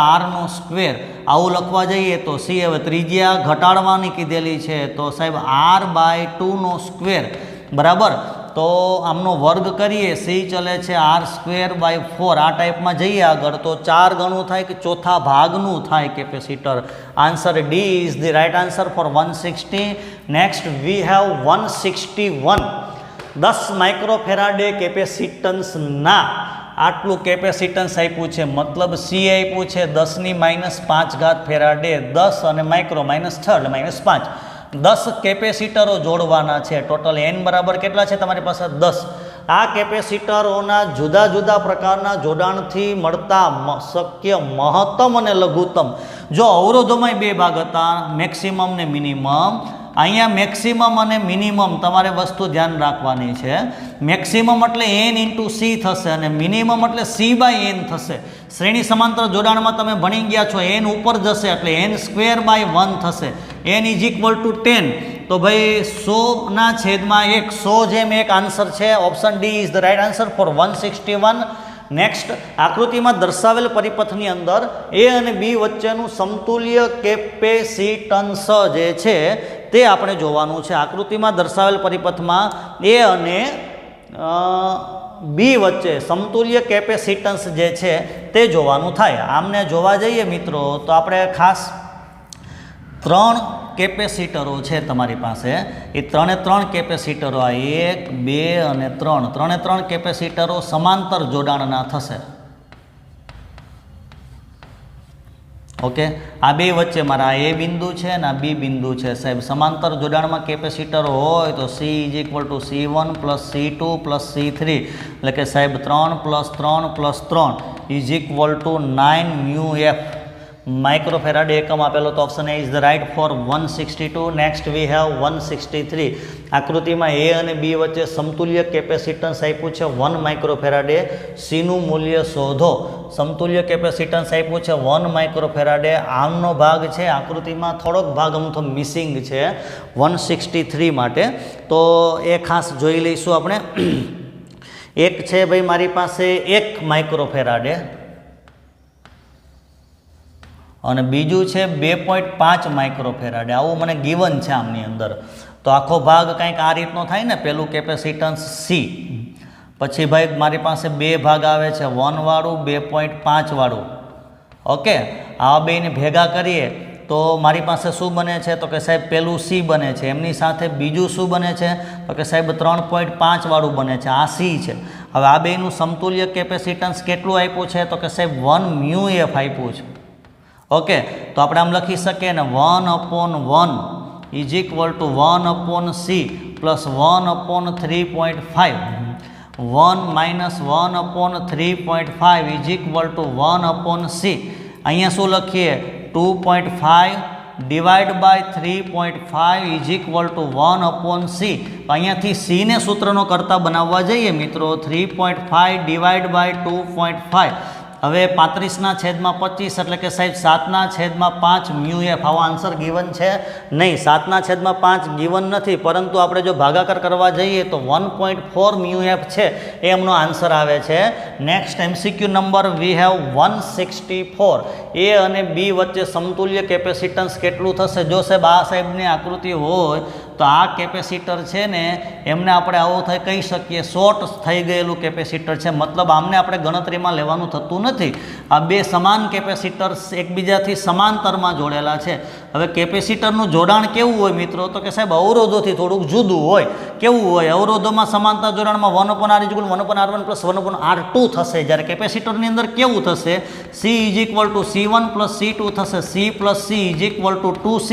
આવું લખવા જઈએ તો C હવે ત્રિજ્યા ઘટાડવાની કીધેલી છે તો સાહેબ r/2² બરાબર. તો આમનો વર્ગ કરીએ. C ચલે છે r²/4. આ ટાઈપમાં જઈએ આગળ તો 4 ગણું થાય કે ચોથા ભાગનું થાય capacitor. Answer D is the right answer for 160. Next we have 161. 10 માઇક્રોફેરાડે કેપેસિટન્સના આટલું કેપેસિટન્સ આપ્યું છે, મતલબ C આપ્યું છે 10⁻5 ફેરાડે. 10 અને માઇક્રો -6 એટલે -5. 10 કેપેસિટરો જોડવાના છે. ટોટલ N બરાબર કેટલા છે તમારી પાસે? 10. આ કેપેસિટરોના જુદા જુદા પ્રકારના જોડાણથી મળતા શક્ય મહત્તમ અને લઘુત્તમ, જો અવરોધોમાં બે ભાગ હતા, મેક્સિમમ ને મિનિમમ, અહીંયા મેક્સિમમ અને મિનિમમ તમારે વસ્તુ ધ્યાન રાખવાની છે. મેક્સિમમ એટલે n ઇન્ટુ સી થશે અને મિનિમમ એટલે સી બાય n થશે. શ્રેણી સમાંતર જોડાણમાં તમે ભણી ગયા છો, n ઉપર જશે એટલે n સ્ક્વેર બાય 1 થશે. n is equal to 10. તો ભાઈ 100/1, 100/1 આન્સર છે. Option D is the right answer for 161. Next, આકૃતિમાં દર્શાવેલ પરિપથની અંદર એ અને બી વચ્ચેનું સમતુલ્ય કેપેસિટન્સ જે છે તે આપણે જોવાનું છે. આકૃતિમાં દર્શાવેલ પરિપથમાં એ અને બી વચ્ચે સમતુલ્ય કેપેસિટન્સ જે છે તે જોવાનું થાય. આમને જોવા જઈએ મિત્રો તો આપણે ખાસ 3 કેપેસિટરો છે તમારી પાસે. એ 3 કેપેસિટરો, આ 1, 2 અને 3, 3 કેપેસિટરો સમાંતર જોડાણના થશે. ઓકે, આ બે વચ્ચે મારા એ બિંદુ છે અને આ બી બિંદુ છે. સાહેબ સમાંતર જોડાણમાં કેપેસિટરો હોય તો C is equal two C1 plus C2 plus C3, એટલે કે સાહેબ 3 + 3 + 3 ઇઝ ઇક્વલ ટુ 9μF માઇક્રોફેરાડે એકમ આપેલો, તો option A is the right for 162. Next we have 163. આકૃતિમાં એ અને બી વચ્ચે સમતુલ્ય કેપેસિટન્સ આપ્યું છે 1 માઇક્રોફેરાડે. સીનું મૂલ્ય શોધો. સમતુલ્ય કેપેસિટન્સ આપ્યું છે 1 માઇક્રોફેરાડે. આમનો ભાગ છે આકૃતિમાં થોડોક ભાગ અમથો મિસિંગ છે 163 માટે, તો એ ખાસ જોઈ લઈશું આપણે. એક છે ભાઈ મારી પાસે 1 માઇક્રોફેરાડે અને બીજું છે 2.5 માઇક્રોફેરાડે. આવું મને ગિવન છે આમની અંદર. તો આખો ભાગ કંઈક આ રીતનો થાય ને. પહેલું કેપેસિટન્સ સી, પછી ભાઈ મારી પાસે બે ભાગ આવે છે, 1 વાળું 2.5 વાળું. ઓકે, આ બેને ભેગા કરીએ તો મારી પાસે શું બને છે? તો કે સાહેબ પહેલું સી બને છે, એમની સાથે બીજું શું બને છે? તો કે સાહેબ 3.5 વાળું બને છે. આ સી છે. હવે આ બેનું સમતુલ્ય કેપેસિટન્સ કેટલું આપ્યું છે? તો કે સાહેબ 1μF આપ્યું છે. ઓકે, તો આપણે આમ લખી શકીએ ને 1/1 is equal to 1/C plus 1/3.5. 1 minus 1/3.5 is equal to 1/C. અહીંયા શું લખીએ? 2.5 divide by 3.5 is equal to 1/C. અહીંયાથી સીને સૂત્રનો કરતા બનાવવા જઈએ મિત્રો, 3.5 ડિવાઈડ બાય 2.5. હવે 35/25 એટલે કે સાહેબ 7/5 μF. આવો આન્સર ગિવન છે નહીં. 7/5 ગિવન નથી, પરંતુ આપણે જો ભાગાકાર કરવા જઈએ તો 1.4 μF છે એ એમનો આન્સર આવે છે. Next MCQ number we have 164. એ અને બી વચ્ચે સમતુલ્ય કેપેસિટન્સ કેટલું થશે? જો સાહેબ આ સાહેબની આકૃતિ હોય તો આ કેપેસિટર છે ને એમને આપણે આવું થઈ કહી શકીએ શોર્ટ થઈ ગયેલું કેપેસિટર છે, મતલબ આમને આપણે ગણતરીમાં લેવાનું થતું નથી. આ બે સમાન કેપેસિટર્સ એકબીજાથી સમાંતરમાં જોડેલા છે. હવે કેપેસિટરનું જોડાણ કેવું હોય મિત્રો? તો કે સાહેબ અવરોધોથી થોડુંક જુદું હોય. કેવું હોય? અવરોધોમાં સમાંતર જોડાણમાં 1/R = 1/R1 + 1/R2 થશે. જ્યારે કેપેસિટરની અંદર કેવું થશે? C = C1 + C2 થશે. C + C = 2C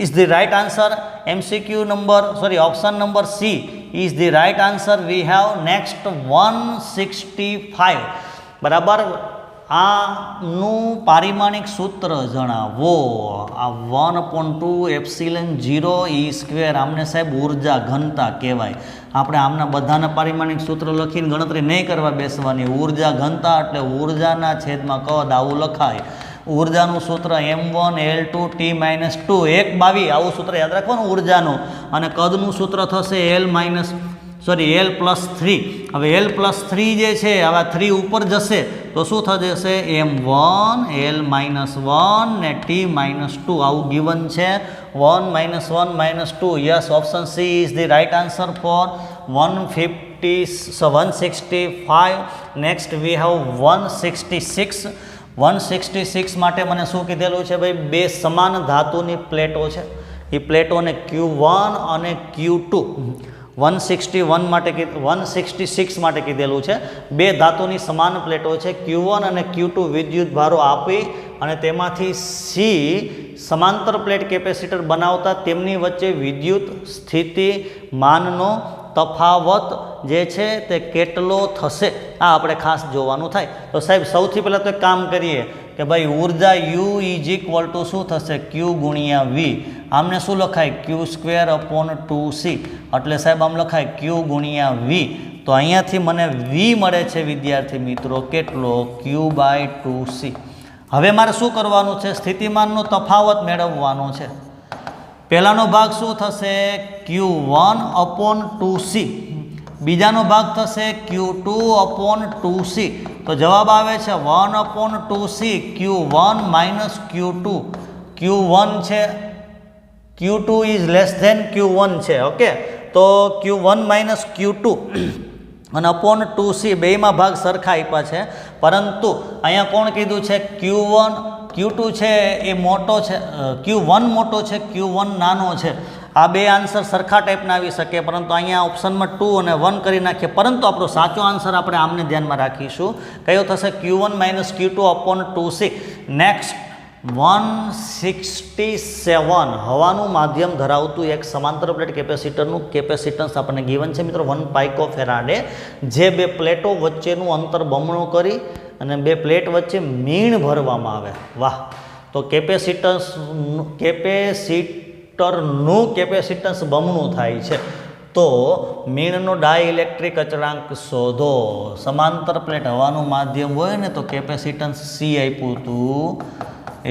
is the right answer. MCQ number option number C is the right answer. We have next 165. બરાબર. આનું પારિમાણિક સૂત્ર જણાવો. આ 1/2ε0E². આમને સાહેબ ઉર્જા ઘનતા કહેવાય. આપણે આમના બધાના પારિમાણિક સૂત્ર લખીને ગણતરી નહીં કરવા બેસવાની. ઉર્જા ઘનતા એટલે ઉર્જાના છેદમાં કદ, આવું લખાય. ઉર્જાનું સૂત્ર m1L2T - 2 1/22. આવું સૂત્ર યાદ રાખવાનું ઉર્જાનું. અને કદનું સૂત્ર થશે L+3. હવે L+3 જે છે આવા 3 ઉપર જશે તો શું થઈ જશે? m1 L-1 ને T - 2. આવું ગિવન છે. 1 - 1 - 2. Yes, option C is the right answer for 165. Next we have 166. 166 માટે મને શું કીધેલું છે ભાઈ? બે સમાન ધાતુની પ્લેટો છે. એ પ્લેટોને Q1 અને Q2. 166 માટે કીધેલું છે. બે ધાતુની સમાન પ્લેટો છે. Q1 અને Q2 વિદ્યુત ભારો આપી અને તેમાંથી C સમાંતર પ્લેટ કેપેસિટર બનાવતા તેમની વચ્ચે વિદ્યુત સ્થિતિમાનનો તફાવત જે છે તે કેટલો થશે આ આપણે ખાસ જોવાનું થાય. તો સાહેબ સૌથી પહેલાં તો એક કામ કરીએ કે ભાઈ ઉર્જા યુ ઇઝ ઇક્વલ ટુ શું થશે ક્યુ ગુણ્યા વી. આમને શું લખાય ક્યુ સ્ક્વેર અપોન 2c એટલે સાહેબ આમ લખાય ક્યુ ગુણ્યા વી. તો અહીંયાથી મને વી મળે છે વિદ્યાર્થી મિત્રો કેટલો ક્યુ બાય 2c. હવે મારે શું કરવાનું છે સ્થિતિમાનનો તફાવત મેળવવાનો છે. પહેલાનો ભાગ શું થશે Q1 અપોન 2c, બીજાનો ભાગ થશે Q2 અપોન 2c. તો જવાબ આવે છે 1 upon 2c Q1 minus Q2. Q1 છે Q2 is less than Q1 છે. ઓકે તો Q1 માઇનસ Q2 અને અપોન 2c બેયમાં ભાગ સરખા આપ્યા છે, પરંતુ અહીંયા કોણ કીધું છે Q2 છે એ મોટો છે, Q1 મોટો છે, Q1 નાનો છે. આ બે આન્સર સરખા ટાઈપના આવી શકે, પરંતુ અહીંયા ઓપ્શનમાં 2 અને 1 કરી નાખીએ. પરંતુ આપણો સાચો આન્સર આપણે આમને ધ્યાનમાં રાખીશું. કયો થશે Q1 minus Q2 upon 2c. Next 167 હવાનું માધ્યમ ધરાવતું એક સમાંતર પ્લેટ કેપેસિટરનું કેપેસિટન્સ આપણને ગિવન છે મિત્રો 1 પાઇકોફેરાડે. જે બે પ્લેટો વચ્ચેનું અંતર બમણું કરી અને બે પ્લેટ વચ્ચે મીણ ભરવામાં આવે. વાહ! તો કેપેસિટરનું કેપેસિટન્સ બમણું થાય છે. તો મીણનો ડાઇલેક્ટ્રિક અચળાંક શોધો. સમાંતર પ્લેટ હવાનું માધ્યમ હોય ને તો કેપેસિટન્સ સી આપ્યું હતું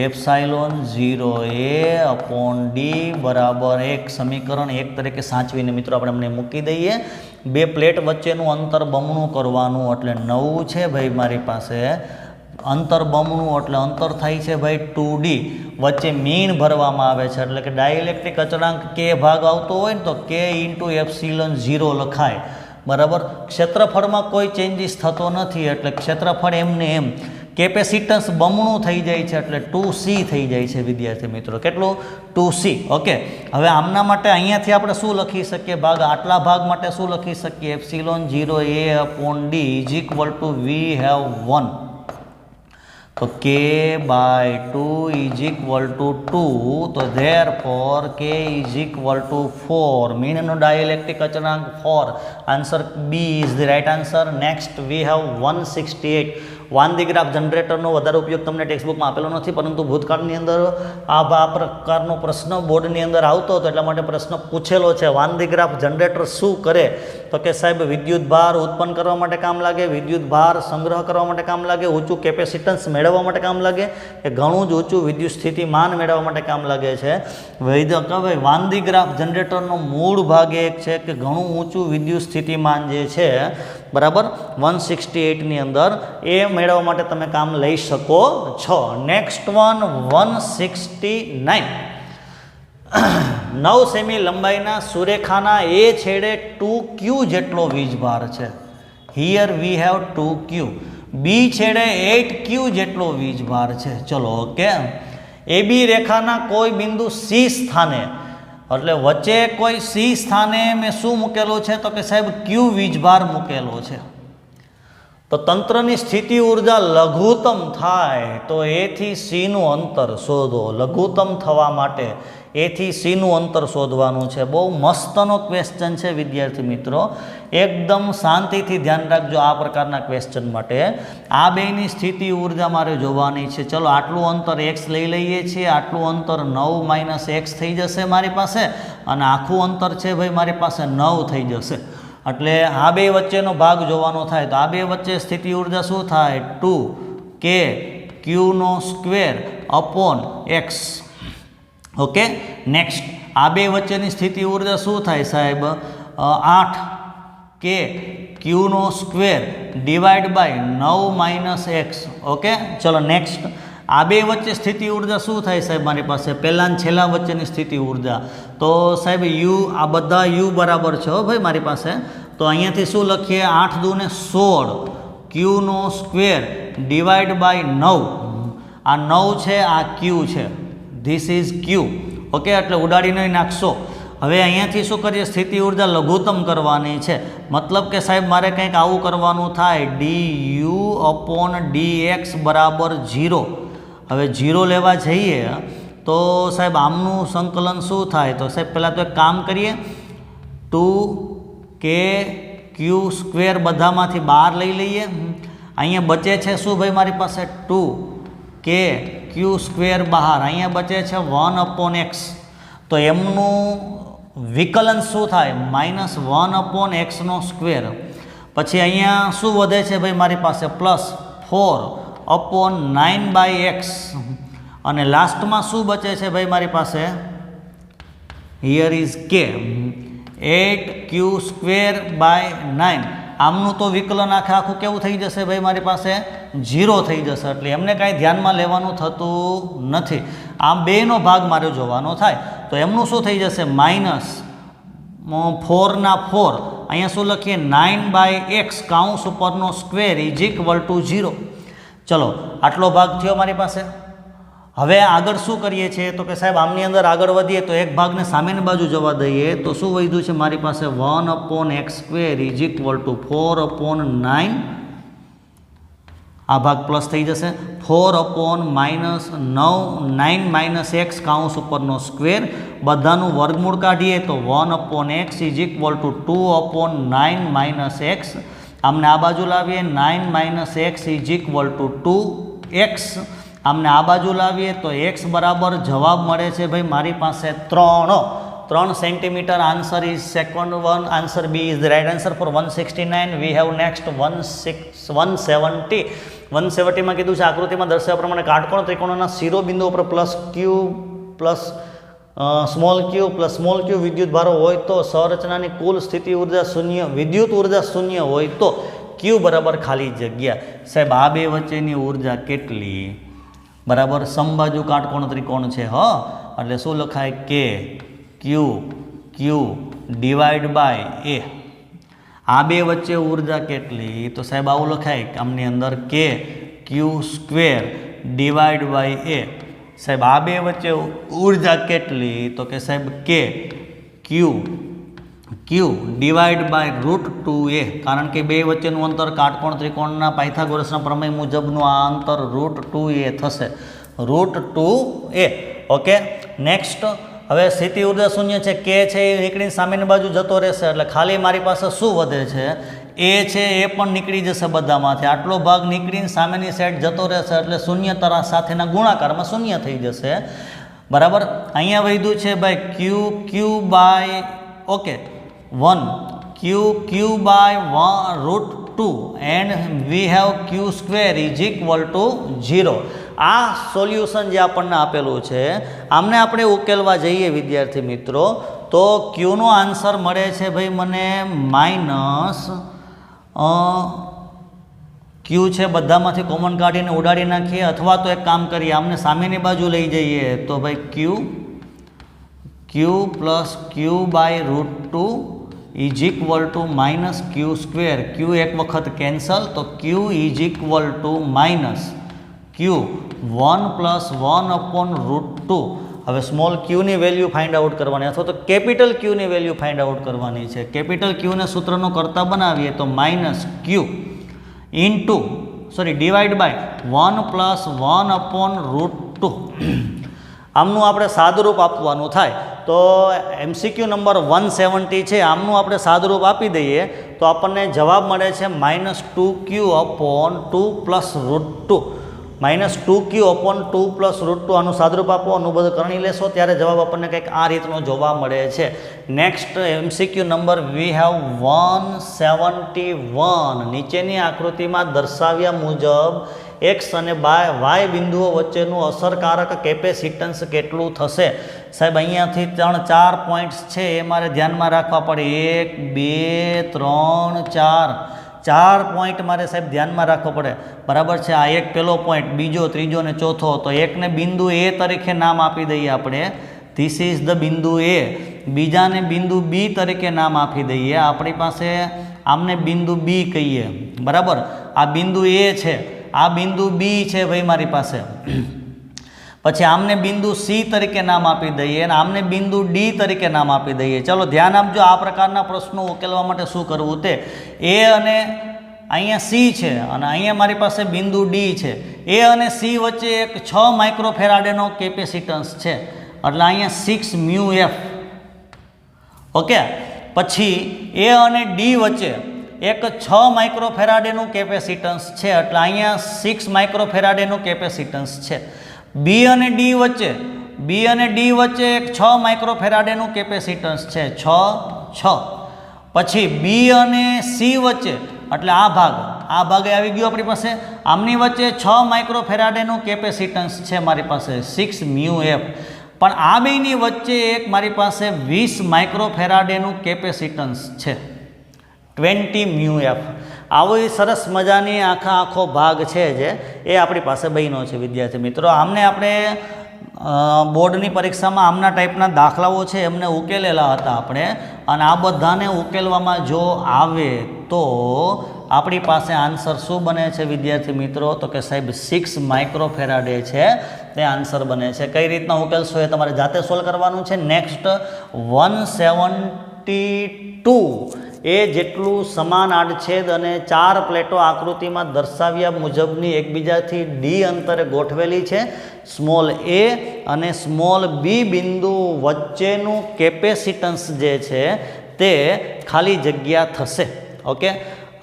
એપ્સાઇલોન 0a અપોન ડી બરાબર 1. સમીકરણ 1 તરીકે સાચવીને મિત્રો આપણે અમને મૂકી દઈએ. બે પ્લેટ વચ્ચેનું અંતર બમણું કરવાનું એટલે 9 છે ભાઈ મારી પાસે. અંતર બમણું એટલે અંતર થાય છે ભાઈ 2d. વચ્ચે મીણ ભરવામાં આવે છે એટલે કે ડાઇલેક્ટ્રિક અચળાંક કે ભાગ આવતો હોય ને તો k ઇન્ટુ એપ્સિલોન 0 લખાય. બરાબર. ક્ષેત્રફળમાં કોઈ ચેન્જીસ થતો નથી એટલે ક્ષેત્રફળ એમને એમ. કેપેસિટન્સ બમણું થઈ જાય છે એટલે 2c થઈ જાય છે વિદ્યાર્થી મિત્રો. કેટલું 2c. ઓકે હવે આમના માટે અહીંયાથી આપણે શું લખી શકીએ ભાગ આટલા ભાગ માટે શું લખી શકીએ epsilon 0a upon D is equal to we have 1. તો k by 2 is equal to 2. તો therefore k is equal to 4. મીણનો ડાઇલેક્ટ્રિક અચળાંક 4. Answer B is the right answer. Next we have 168. Van de Graaff જનરેટરનો વધારે ઉપયોગ તમને ટેક્સ્ટબુકમાં આપેલો નથી, પરંતુ ભૂતકાળની અંદર આ પ્રકારનો પ્રશ્ન બોર્ડની અંદર આવતો હતો એટલા માટે પ્રશ્ન પૂછેલો છે. વાન-દી-ગ્રાફ જનરેટર શું કરે? તો કે સાહેબ વિદ્યુત ભાર ઉત્પન્ન કરવા માટે કામ લાગે, વિદ્યુત ભાર સંગ્રહ કરવા માટે કામ લાગે, ઊંચું કેપેસિટન્સ મેળવવા માટે કામ લાગે, કે ઘણું જ ઊંચું વિદ્યુત સ્થિતિમાન મેળવવા માટે કામ લાગે છે. વાન-દી-ગ્રાફ જનરેટરનો મૂળ ભાગ એક છે કે ઘણું ઊંચું વિદ્યુત સ્થિતિમાન જે છે બરાબર 168ની અંદર એ મેળવવા માટે તમે કામ લઈ શકો છો. Next one 169. 9 સેમી લંબાઈના સુરેખાના એ છેડે 2q જેટલો વીજભાર છે. Here we have 2q. બી છેડે 8q જેટલો વીજભાર છે. ચલો ઓકે. એ બી રેખાના કોઈ બિંદુ સી સ્થાને એટલે વચ્ચે કોઈ સી સ્થાને મેં શું મૂકેલો છે તો કે સાહેબ ક્યુ વીજભાર મૂકેલો છે. તો તંત્રની સ્થિતિ ઉર્જા લઘુત્તમ થાય તો એથી સીનું અંતર શોધો. લઘુત્તમ થવા માટે એથી સીનું અંતર શોધવાનું છે. બહુ મસ્તનો ક્વેશ્ચન છે વિદ્યાર્થી મિત્રો. એકદમ શાંતિથી ધ્યાન રાખજો આ પ્રકારના ક્વેશ્ચન માટે. આ બેની સ્થિતિ ઉર્જા મારે જોવાની છે. ચલો આટલું અંતર x લઈ લઈએ છીએ. આટલું અંતર 9 માઇનસ x થઈ જશે મારી પાસે, અને આખું અંતર છે ભાઈ મારી પાસે 9 થઈ જશે. એટલે આ બે વચ્ચેનો ભાગ જોવાનો થાય તો આ બે વચ્ચે સ્થિતિ ઉર્જા શું થાય 2k ક્યુનો square upon x. Okay. Next આ બે વચ્ચેની સ્થિતિ ઉર્જા શું થાય સાહેબ 8k ક્યુનો square divide by 9 minus x. Okay ચલો નેક્સ્ટ આ બે વચ્ચે સ્થિતિ ઉર્જા શું થાય સાહેબ મારી પાસે પહેલા અને છેલ્લા વચ્ચેની સ્થિતિ ઉર્જા. તો સાહેબ યુ આ બધા યુ બરાબર છે ભાઈ મારી પાસે. તો અહીંયાથી શું લખીએ 8 દૂને 16 ક્યુનો સ્ક્વેર ડિવાઈડ બાય 9. આ 9 છે, આ ક્યુ છે, ધીસ ઇઝ ક્યુ. ઓકે એટલે ઉડાડીને નાખશો. હવે અહીંયાથી શું કરીએ સ્થિતિ ઉર્જા લઘુત્તમ કરવાની છે. મતલબ કે સાહેબ મારે કંઈક આવું કરવાનું થાય ડીયુ અપોન ડીએક્સ બરાબર 0. હવે 0 લેવા જઈએ તો સાહેબ આમનું સંકલન શું થાય? તો સાહેબ પહેલાં તો એક કામ કરીએ 2 કે ક્યુ સ્ક્વેર બધામાંથી બહાર લઈ લઈએ. અહીંયા બચે છે શું ભાઈ મારી પાસે 2 કે ક્યુ સ્ક્વેર બહાર, અહીંયા બચે છે 1/x. તો એમનું વિકલન શું થાય? -1/x². પછી અહીંયા શું વધે છે ભાઈ મારી પાસે? +4/9/x. અને લાસ્ટમાં શું બચે છે ભાઈ મારી પાસે? હિયર ઇઝ કે 8q²/9. આમનું તો વિકલન આખું કેવું થઈ જશે ભાઈ મારી પાસે? 0 થઈ જશે. એટલે એમને કાંઈ ધ્યાનમાં લેવાનું થતું નથી. આમ બેનો ભાગ મારે જોવાનો થાય તો એમનું શું થઈ જશે? -4/4. અહીંયા શું લખીએ? 9/x કાઉન્સ ઉપરનો સ્ક્વેર =0. ચલો આટલો ભાગ થયો મારી પાસે. હવે આગળ શું કરીએ છીએ તો કે સાહેબ આમની અંદર આગળ વધીએ તો એક ભાગને સામેની બાજુ જવા દઈએ તો શું વધ્યું છે મારી પાસે? 1/x² =4/9. આ ભાગ પ્લસ થઈ જશે. 4/9 x કાઉન્સ ઉપરનો સ્ક્વેર, બધાનું વર્ગમૂળ કાઢીએ તો 1/x =2/9 - x. આમને આ બાજુ લાવીએ 9 - x = 2x. આમને આ બાજુ લાવીએ તો x બરાબર જવાબ મળે છે ભાઈ મારી પાસે 3 centimetre. Answer is second one. Answer B is the right answer for 169. We have next 170. 170માં કીધું છે આકૃતિમાં દર્શાવ્યા પ્રમાણે કાટકોણ ત્રિકોણોના શિરોબિંદુ ઉપર +q + સ્મોલ ક્યુ વિદ્યુત ભારો હોય તો સંરચનાની કુલ સ્થિતિ ઉર્જા શૂન્ય, વિદ્યુત ઉર્જા શૂન્ય હોય તો q બરાબર ખાલી જગ્યા. સાહેબ આ બે વચ્ચેની ઉર્જા કેટલી? બરાબર સમબાજુ કાટકોણ ત્રિકોણ છે. એટલે શું લખાય? કે Q / A. આ બે વચ્ચે ઉર્જા કેટલી? તો સાહેબ આવું લખાય કે આમની અંદર કે Q² / A. સાહેબ આ બે વચ્ચે ઉર્જા કેટલી? તો કે સાહેબ કે Q /√2A. કારણ કે બે વચ્ચેનું અંતર કાટકોણ ત્રિકોણના પાયથાગોરસના પ્રમેય મુજબનું આ અંતર √2A થશે. √2A. Okay, next. હવે સ્થિતિ ઉર્જા શૂન્ય છે, કે છે એ નીકળીને સામેની બાજુ જતો રહેશે એટલે ખાલી મારી પાસે શું વધે છે? એ છે એ પણ નીકળી જશે બધામાંથી. આટલો ભાગ નીકળીને સામેની સાઈડ જતો રહેશે એટલે શૂન્યતા સાથેના ગુણાકારમાં શૂન્ય થઈ જશે. બરાબર. અહીંયા વધ્યું છે ભાઈ Q/1 /√2 and we have q² = 0. આ સોલ્યુશન જે આપણને આપેલું છે આમને આપણે ઉકેલવા જઈએ વિદ્યાર્થી મિત્રો તો ક્યુનો આન્સર મળે છે ભાઈ મને ક્યુ છે બધામાંથી કોમન કાઢીને ઉડાડી નાખીએ અથવા તો એક કામ કરીએ આમને સામેની બાજુ લઈ જઈએ તો ભાઈ Q + q/√2 = -q². q એક વખત કેન્સલ તો q = -q 1 + 1/√2. હવે સ્મોલ ક્યુની વેલ્યુ ફાઇન્ડ આઉટ કરવાની અથવા તો કેપિટલ ક્યુની વેલ્યુ ફાઇન્ડ આઉટ કરવાની છે. કેપિટલ ક્યુને સૂત્રનો કરતા બનાવીએ તો -q / 1 + 1/√2. આમનું આપણે સાદુરૂપ આપવાનું થાય તો MCQ નંબર 170 છે. આમનું આપણે સાદુરૂપ આપી દઈએ તો આપણને જવાબ મળે છે -2q/2 + √2. -2q/2 + √2. આનું સાદુરૂપ આપો, અનુબંધ કરણી લેશો ત્યારે જવાબ આપણને કંઈક આ રીતનો જોવા મળે છે. Next MCQ number we have 171. નીચેની આકૃતિમાં દર્શાવ્યા મુજબ x અને y બિંદુઓ વચ્ચેનું અસરકારક કેપેસિટન્સ કેટલું થશે? સાહેબ અહીંયાથી 3-4 પોઈન્ટ્સ છે એ મારે ધ્યાનમાં રાખવા પડે. 1 2 3 4 પોઈન્ટ મારે સાહેબ ધ્યાનમાં રાખવો પડે. બરાબર છે. આ એક પહેલો પોઈન્ટ, બીજો, ત્રીજો ને ચોથો. તો એકને બિંદુ A તરીકે નામ આપી દઈએ આપણે, ધીસ ઇઝ ધ બિંદુ A. બીજાને બિંદુ B તરીકે નામ આપી દઈએ. આપણી પાસે આમને બિંદુ B કહીએ. બરાબર. આ બિંદુ A છે, આ બિંદુ B છે ભાઈ મારી પાસે. પછી આમને બિંદુ C તરીકે નામ આપી દઈએ અને આમને બિંદુ D તરીકે નામ આપી દઈએ. ચલો ધ્યાન આપજો, આ પ્રકારના પ્રશ્નો ઉકેલવા માટે શું કરવું તે. A અને અહીંયા C છે અને અહીંયા મારી પાસે બિંદુ D છે. A અને C વચ્ચે એક 6 માઇક્રોફેરાડેનો કેપેસિટન્સ છે એટલે અહીંયા 6 μF. ઓકે, પછી એ અને ડી વચ્ચે એક 6 માઇક્રોફેરાડેનું કેપેસિટન્સ છે, એટલે અહીંયા 6 માઇક્રોફેરાડેનું કેપેસિટન્સ છે. બી અને ડી વચ્ચે એક 6 માઇક્રોફેરાડેનું કેપેસિટન્સ છે, 6. પછી બી અને સી વચ્ચે, એટલે આ ભાગ આવી ગયો આપણી પાસે. આમની વચ્ચે 6 માઇક્રોફેરાડેનું કેપેસિટન્સ છે મારી પાસે, 6 μF. પણ આ બેની વચ્ચે એક મારી પાસે 20 માઇક્રોફેરાડેનું કેપેસિટન્સ છે, 20 μF. આવી સરસ મજાની આખો ભાગ છે જે એ આપણી પાસે બન્યો છે વિદ્યાર્થી મિત્રો. આમને આપણે બોર્ડની પરીક્ષામાં આમના ટાઈપના દાખલાઓ છે એમને ઉકેલેલા હતા આપણે, અને આ બધાને ઉકેલવામાં જો આવે તો આપણી પાસે આન્સર શું બને છે વિદ્યાર્થી મિત્રો? તો કે સાહેબ 6 માઇક્રોફેરાડે છે તે આન્સર બને છે. કઈ રીતના ઉકેલશો એ તમારે જાતે સોલ્વ કરવાનું છે. નેક્સ્ટ 172 એ જેટલું સમાન આડછેદ અને 4 પ્લેટો આકૃતિમાં દર્શાવ્યા મુજબની એકબીજાથી ડી અંતરે ગોઠવેલી છે. સ્મોલ એ અને સ્મોલ બી બિંદુ વચ્ચેનું કેપેસિટન્સ જે છે તે ખાલી જગ્યા થશે. ઓકે,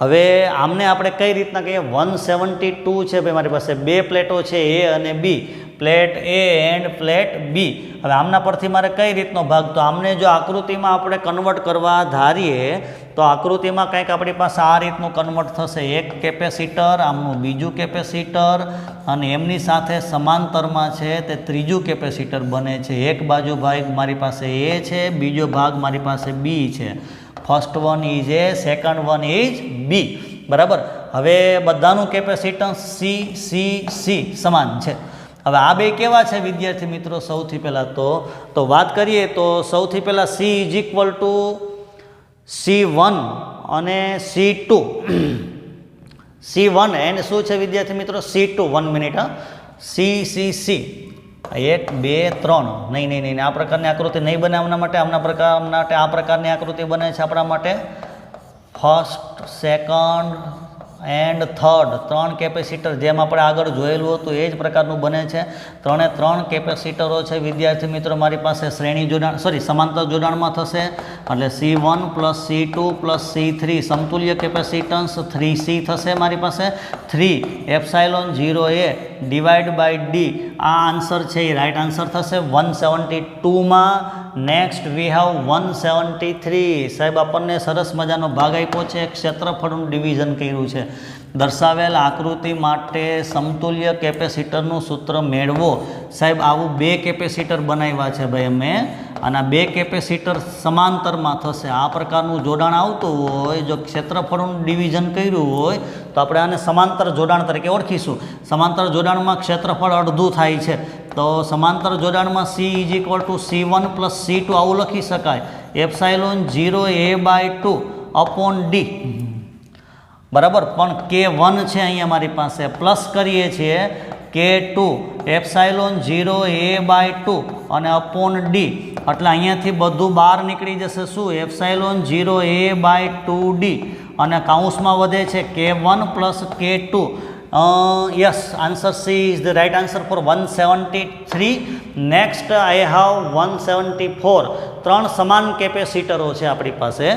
હવે આમને આપણે કઈ રીતના કહીએ? 172 છે ભાઈ, મારી પાસે 2 પ્લેટો છે એ અને બી, પ્લેટ એ એન્ડ પ્લેટ બી. હવે આમના પરથી મારે કઈ રીતનો ભાગ? તો આમને જો આકૃતિમાં આપણે કન્વર્ટ કરવા ધારીએ તો આકૃતિમાં કંઈક આપણી પાસે આ રીતનું કન્વર્ટ થશે. એક કેપેસિટર, આમનું બીજું કેપેસિટર, અને એમની સાથે સમાંતરમાં છે તે ત્રીજું કેપેસિટર બને છે. એક બાજુ ભાગ મારી પાસે એ છે, બીજો ભાગ મારી પાસે બી છે. First one is A, second one is B. બરાબર. હવે બધાનું કેપેસિટન્સ સી સમાન છે. હવે આ બે કેવા છે વિદ્યાર્થી મિત્રો? સૌથી પહેલાં તો વાત કરીએ તો સૌથી પહેલાં C is equal two C1 અને C2. C1 એન્ડ શું છે વિદ્યાર્થી મિત્રો? C2. 1 મિનિટ. સી 1 2 3 નહીં, આ પ્રકારની આકૃતિ નહીં બને આમના માટે. આ પ્રકારની આકૃતિ બને છે આપણા માટે first, second and third. 3 capacitor જેમ આપણે આગળ જોયેલું હતું એ જ પ્રકારનું બને છે. 3 કેપેસિટરો છે વિદ્યાર્થી મિત્રો મારી પાસે શ્રેણી જોડાણ, સમાંતર જોડાણમાં થશે. એટલે C1 + C2 + C3 સમતુલ્ય capacitance 3C થશે મારી પાસે. 3ε0A divide by D. આ આન્સર છે એ રાઈટ આન્સર થશે 172માં. Next we have 173. સાહેબ આપણને સરસ મજાનો ભાગ આપ્યો છે, ક્ષેત્રફળનું ડિવિઝન કર્યું છે. દર્શાવેલ આકૃતિ માટે સમતુલ્ય કેપેસિટરનું સૂત્ર મેળવો. સાહેબ આવું 2 કેપેસિટર બનાવ્યા છે ભાઈ અમે, અને 2 કેપેસિટર સમાંતરમાં થશે. આ પ્રકારનું જોડાણ આવતું હોય, જો ક્ષેત્રફળનું ડિવિઝન કર્યું હોય તો આપણે આને સમાંતર જોડાણ તરીકે ઓળખીશું. સમાંતર જોડાણમાં ક્ષેત્રફળ અડધું થાય છે, તો સમાંતર જોડાણમાં C = C1 + C2 આવું લખી શકાય. ε0A/2 upon D. બરાબર. પણ K1 છે અહીંયા મારી પાસે, પ્લસ કરીએ છીએ K2 ε0A/2 અને અપોન ડી. એટલે અહીંયાથી બધું બહાર નીકળી જશે. શું? ε0A/2D અને કાઉન્સમાં વધે છે K1 + K2. Yes, answer C is the right answer for 173. Next I have 174. 3 સમાન કેપેસિટરો છે આપણી પાસે.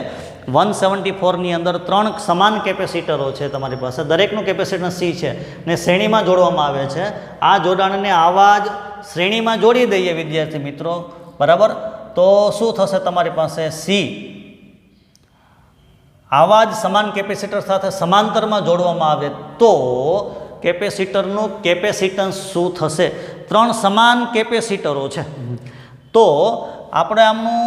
174ની અંદર 3 સમાન કેપેસિટરો છે તમારી પાસે. દરેકનું કેપેસિટન્સ સી છે ને શ્રેણીમાં જોડવામાં આવે છે. આ જોડાણને આવા જ શ્રેણીમાં જોડી દઈએ વિદ્યાર્થી મિત્રો. બરાબર. તો શું થશે તમારી પાસે? સી આવા જ સમાન કેપેસિટર સાથે સમાંતરમાં જોડવામાં આવે તો કેપેસિટરનું કેપેસિટન્સ શું થશે? 3 સમાન કેપેસિટરો છે તો આપણે આમનું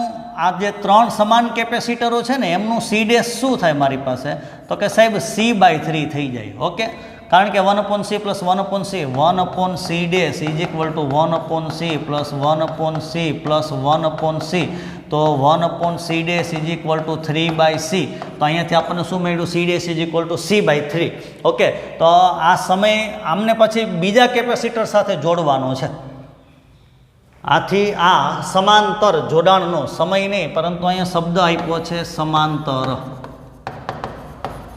આ જે 3 સમાન કેપેસિટરો છે ને એમનું C' શું થાય મારી પાસે? તો કે સાહેબ C/3 થઈ જાય. ઓકે, કારણ કે 1/c + 1/c 1/c' is equal to 1/c + 1/c + 1/c. તો 1/c' is equal to 3/c. તો અહીંયાથી આપણને શું મળ્યું? C' is equal to C/3. Okay, તો આ સમય આમને પછી બીજા કેપેસિટર સાથે જોડવાનો છે. આથી આ સમાંતર જોડાણનો સમય નહીં, પરંતુ અહીંયા શબ્દ આપ્યો છે સમાંતર.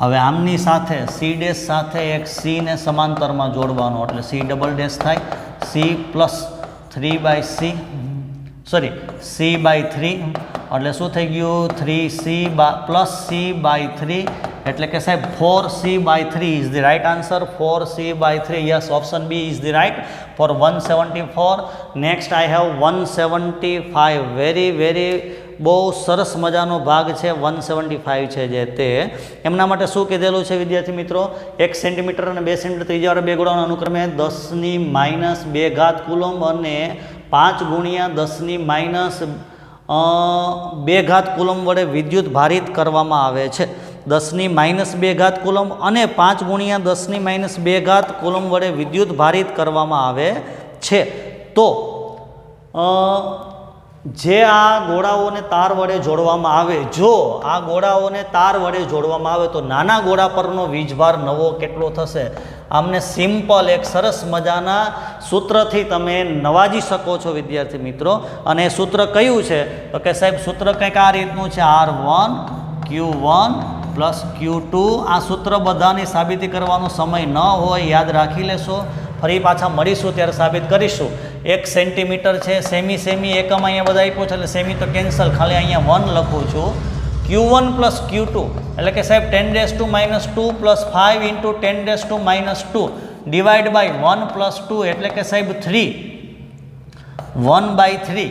હવે આમની સાથે C' સાથે એક C ને સમાંતરમાં જોડવાનો, એટલે C" થાય. C + 3/c સોરી C/3 એટલે શું થઈ ગયું 3C પ્લસ C/3 એટલે કે સાહેબ 4C/3 is the right answer. 4C/3 yes, option B is the right for 174. Next I have 175. Very બહુ સરસ મજાનો ભાગ છે 175 છે જે તે એમના માટે શું કીધેલું છે વિદ્યાર્થી મિત્રો, 1 સેન્ટીમીટર અને 2 સેન્ટીમીટર ત્રિજ્યાવાળા બે ગોળાઓના અનુક્રમે 10⁻2 ઘાત કુલંબ અને 5 ગુણ્યા 10⁻2 ઘાત કુલંબ વડે વિદ્યુત ભારિત કરવામાં આવે છે. 10⁻2 ઘાત કુલંબ અને 5 ગુણ્યા 10⁻2 ઘાત કુલંબ વડે વિદ્યુત ભારિત કરવામાં આવે છે. તો જે આ ગોળાઓને તાર વડે જોડવામાં આવે, જો આ ગોળાઓને તાર વડે જોડવામાં આવે તો નાના ગોળા પરનો વીજભાર નવો કેટલો થશે? આમને સિમ્પલ એક સરસ મજાના સૂત્રથી તમે નવાજી શકો છો વિદ્યાર્થી મિત્રો. અને સૂત્ર કયું છે તો કે સાહેબ સૂત્ર કંઈક આ રીતનું છે, R1 Q1 પ્લસ Q2. આ સૂત્ર બધાની સાબિતી કરવાનો સમય ન હોય, યાદ રાખી લેશો. ફરી પાછા મળીશું ત્યારે સાબિત કરીશું. 1 સેન્ટીમીટર છે, સેમી એકમ અહીંયા બધા આપ્યો છે એટલે સેમી તો કેન્સલ, ખાલી અહીંયા 1 લખું છું. Q1 પ્લસ Q2 એટલે કે સાહેબ 10⁻2 plus 5 into 10⁻2 divide by 1 plus 2 એટલે કે સાહેબ 3 1/3.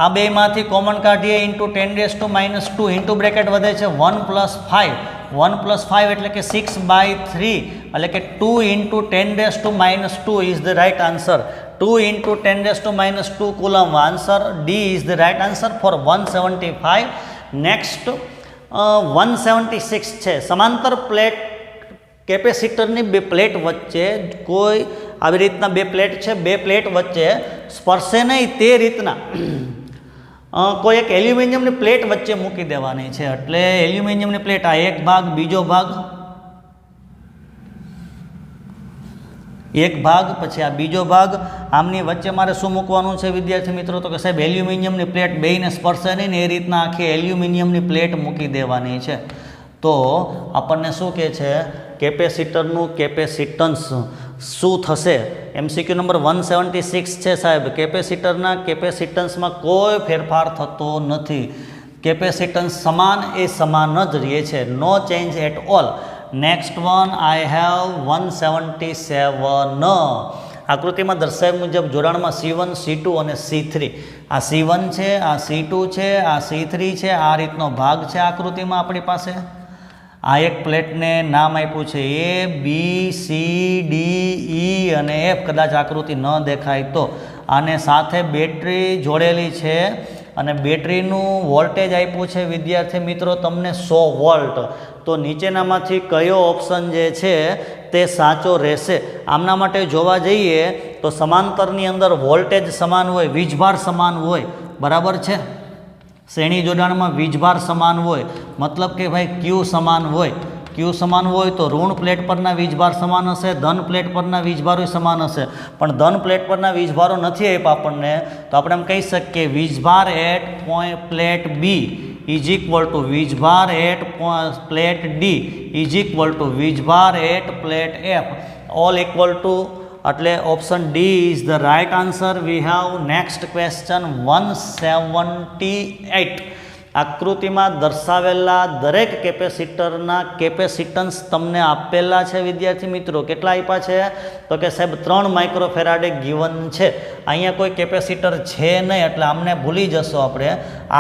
આ બેમાંથી કોમન કાઢીએ ઇન્ટુ 10⁻2 ઇન્ટુ બ્રેકેટ વધે છે 1 પ્લસ 5 એટલે કે 6/3 એટલે કે 2 into 10⁻2 is the right answer. 2 into 10⁻2 coulomb answer D is the right answer for 175. Next 176 છે. સમાંતર પ્લેટ કેપેસિટરની બે પ્લેટ વચ્ચે કોઈ આવી રીતના બે પ્લેટ છે, બે પ્લેટ વચ્ચે સ્પર્શે નહીં તે રીતના કોઈ એક એલ્યુમિનિયમની પ્લેટ વચ્ચે મૂકી દેવાની છે. એટલે એલ્યુમિનિયમની પ્લેટ આ એક ભાગ, બીજો ભાગ, એક ભાગ, પછી આ બીજો ભાગ, આમની વચ્ચે મારે શું મૂકવાનું છે વિદ્યાર્થી મિત્રો તો કે સાહેબ એલ્યુમિનિયમની પ્લેટ બેયને સ્પર્શે નહીં ને એ રીતના આખી એલ્યુમિનિયમની પ્લેટ મૂકી દેવાની છે. તો આપણને શું કહે છે, કેપેસિટરનું કેપેસિટન્સ શું થશે? MCQ નંબર 176 છે સાહેબ. કેપેસિટરના કેપેસિટન્સમાં કોઈ ફેરફાર થતો નથી. કેપેસિટન્સ સમાન એ સમાન જ રહે છે, no change at all. Next one I have 177. આકૃતિમાં દર્શાવ્યા મુજબ જોડાણમાં C1 C2 અને C3. આ C1 છે, આ C2 છે, આ C3 છે. આ રીતનો ભાગ છે આકૃતિમાં આપણી પાસે. આ એક પ્લેટને નામ આપ્યું છે ABCDE અને F. કદાચ આકૃતિ ન દેખાય તો. આને સાથે બેટરી જોડેલી છે અને બેટરીનું વોલ્ટેજ આપ્યું છે વિદ્યાર્થી મિત્રો તમને 100 વોલ્ટ. તો નીચેનામાંથી કયો ઓપ્શન જે છે તે સાચો રહેશે? આમના માટે જોવા જઈએ તો સમાંતરની અંદર વોલ્ટેજ સમાન હોય, વીજભાર સમાન હોય, બરાબર છે. શ્રેણી જોડાણમાં વીજભાર સમાન હોય, મતલબ કે ભાઈ Q સમાન હોય. Q સમાન હોય તો ઋણ પ્લેટ પરના વીજભાર સમાન હશે, ધન પ્લેટ પરના વીજભારો સમાન હશે. પણ ધન પ્લેટ પરના વીજભારો નથી આપ્યા આપણને, તો આપણે એમ કહી શકીએ વીજભાર at plate B is equal to વીજભાર at plate D is equal to વીજભાર at plate F all equal to, એટલે option D is the right answer. We have next question 178. આકૃતિમાં દર્શાવેલા દરેક કેપેસિટરના કેપેસિટન્સ તમને આપેલા છે વિદ્યાર્થી મિત્રો. કેટલા આપ્યા છે તો કે સાહેબ 3 માઇક્રોફેરાડે ગિવન છે. અહીંયા કોઈ કેપેસિટર છે નહીં એટલે આમને ભૂલી જશો આપણે.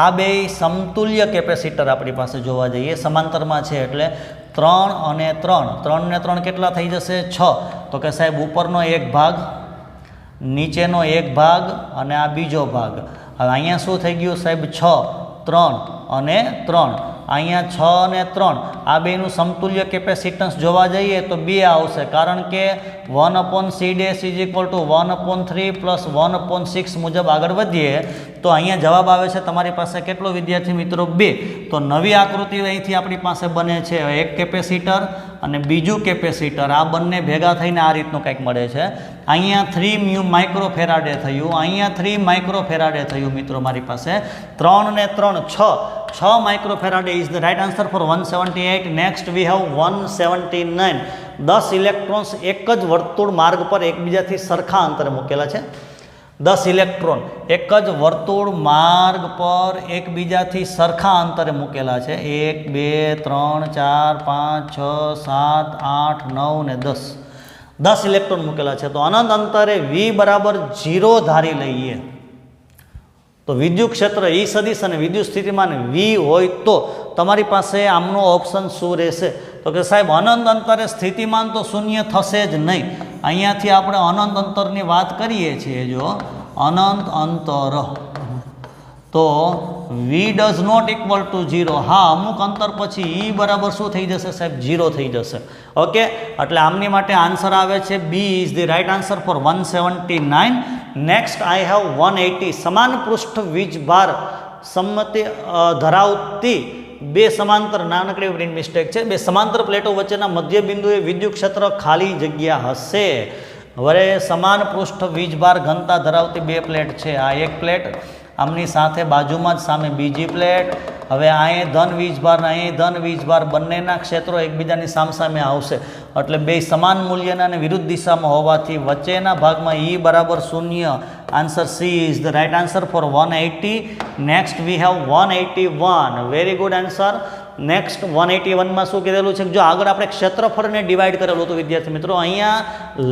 આ બે સમતુલ્ય કેપેસિટર આપણી પાસે જોવા જઈએ, સમાંતરમાં છે એટલે 3 અને 3. 3 ને 3 કેટલા થઈ જશે? 6. તો કે સાહેબ ઉપરનો એક ભાગ, નીચેનો એક ભાગ અને આ બીજો ભાગ. હવે અહીંયા શું થઈ ગયું સાહેબ? 6, 3 અને 3. અહીંયા 6 અને 3 આ બેનું સમતુલ્ય કેપેસિટન્સ જોવા જઈએ તો 2 આવશે, કારણ કે 1/C' is equal two 1/3 plus 1/6 મુજબ આગળ વધીએ તો અહીંયા જવાબ આવે છે તમારી પાસે કેટલો વિદ્યાર્થી મિત્રો? 2. તો નવી આકૃતિ અહીંથી આપણી પાસે બને છે એક કેપેસિટર અને બીજું કેપેસિટર. આ બંને ભેગા થઈને આ રીતનું કંઈક મળે છે. અહીંયા 3 માઇક્રોફેરાડે થયું, અહીંયા 3 માઇક્રોફેરાડે થયું મિત્રો મારી પાસે. 3 ને 3 6 microfarad is the right answer for 178. Next we have 179. 10 electrons એક જ વર્તુળ માર્ગ પર એકબીજાથી સરખા અંતરે મૂકેલા છે. 10 ઇલેક્ટ્રોન એક જ વર્તુળ માર્ગ પર એકબીજાથી સરખા અંતરે મૂકેલા છે. 1 2 3 4 5 6 7 8 9 ને 10 ઇલેક્ટ્રોન મૂકેલા છે. તો અનંત અંતરે v બરાબર 0 ધારી લઈએ તો વિદ્યુત ક્ષેત્ર E સદિશ અને વિદ્યુત સ્થિતિમાન v હોય તો તમારી પાસે આમનો ઓપ્શન શું રહેશે? તો કે સાહેબ અનંત અંતરે સ્થિતિમાન તો શૂન્ય થશે જ નહીં. અહીંયાથી આપણે અનંત અંતરની વાત કરીએ છીએ. જો અનંત અંતર તો v does not equal to 0. હા, અમુક અંતર પછી E બરાબર શું થઈ જશે સાહેબ? 0 થઈ જશે. ઓકે, એટલે આમની માટે આન્સર આવે છે B is the right answer for 179. Next I have 180. સમાન પૃષ્ઠ વીજભાર સંમતિ ધરાવતી બે સમાંતર, નાનકડી પ્રિન્ટ મિસ્ટેક છે, બે સમાંતર પ્લેટો વચ્ચેના મધ્ય બિંદુએ વિદ્યુત ક્ષેત્ર ખાલી જગ્યા હશે. હવે સમાન પૃષ્ઠ વીજભાર ઘનતા ધરાવતી બે પ્લેટ છે. આ એક પ્લેટ, આમની સાથે બાજુમાં જ સામે બીજી પ્લેટ. હવે અહીં ધન વીજભાર ને અહીં ધન વીજભાર બંનેના ક્ષેત્રો એકબીજાની સામસામે આવશે. એટલે બે સમાન મૂલ્યના અને વિરુદ્ધ દિશામાં હોવાથી વચ્ચેના ભાગમાં E બરાબર 0. Answer C is the right answer for 180. Next we have 181. Very good answer. Next 181માં શું કીધેલું છે? જો આગળ આપણે ક્ષેત્રફળને ડિવાઈડ કરેલું હતું વિદ્યાર્થી મિત્રો, અહીંયા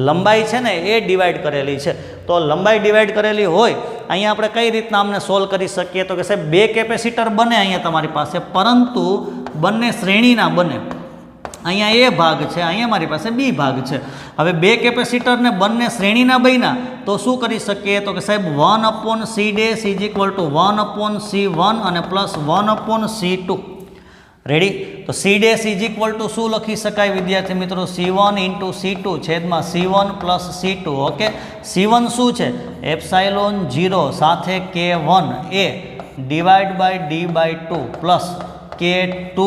લંબાઈ છે ને એ ડિવાઈડ કરેલી છે. તો લંબાઈ ડિવાઈડ કરેલી હોય અહીંયા આપણે કઈ રીતના આમને સોલ્વ કરી શકીએ? તો કે સાહેબ બે કેપેસિટર બને અહીંયા તમારી પાસે, પરંતુ બંને શ્રેણીના બને. અહીંયા એ ભાગ છે, અહીંયા મારી પાસે બી ભાગ છે. હવે બે કેપેસિટરને બંને શ્રેણીના બન્યા તો શું કરી શકીએ? તો કે સાહેબ 1/c' is equal two 1/c1 અને પ્લસ 1/c2. રેડી? તો c' ઇઝ ઇક્વલ ટુ શું લખી શકાય વિદ્યાર્થી મિત્રો? c1 ઇન્ટુ c2 છેદમાં c1 plus c2. Okay, c1 શું છે? એપ્સાઇલોન 0 સાથે k1 A divide by d/2 plus k2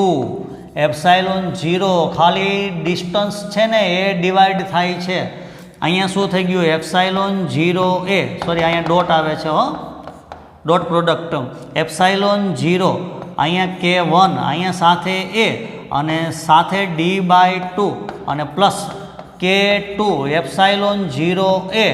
epsilon 0 ખાલી ડિસ્ટન્સ છે ને એ ડિવાઈડ થાય છે. અહીંયા શું થઈ ગયું? એપ્સાઇલોન 0 એ સોરી અહીંયા ડોટ આવે છે હો, ડોટ પ્રોડક્ટ. એપ્સાઇલોન 0 અહીંયા k1 અહીંયા સાથે એ અને સાથે d/2 અને plus k2 epsilon 0 A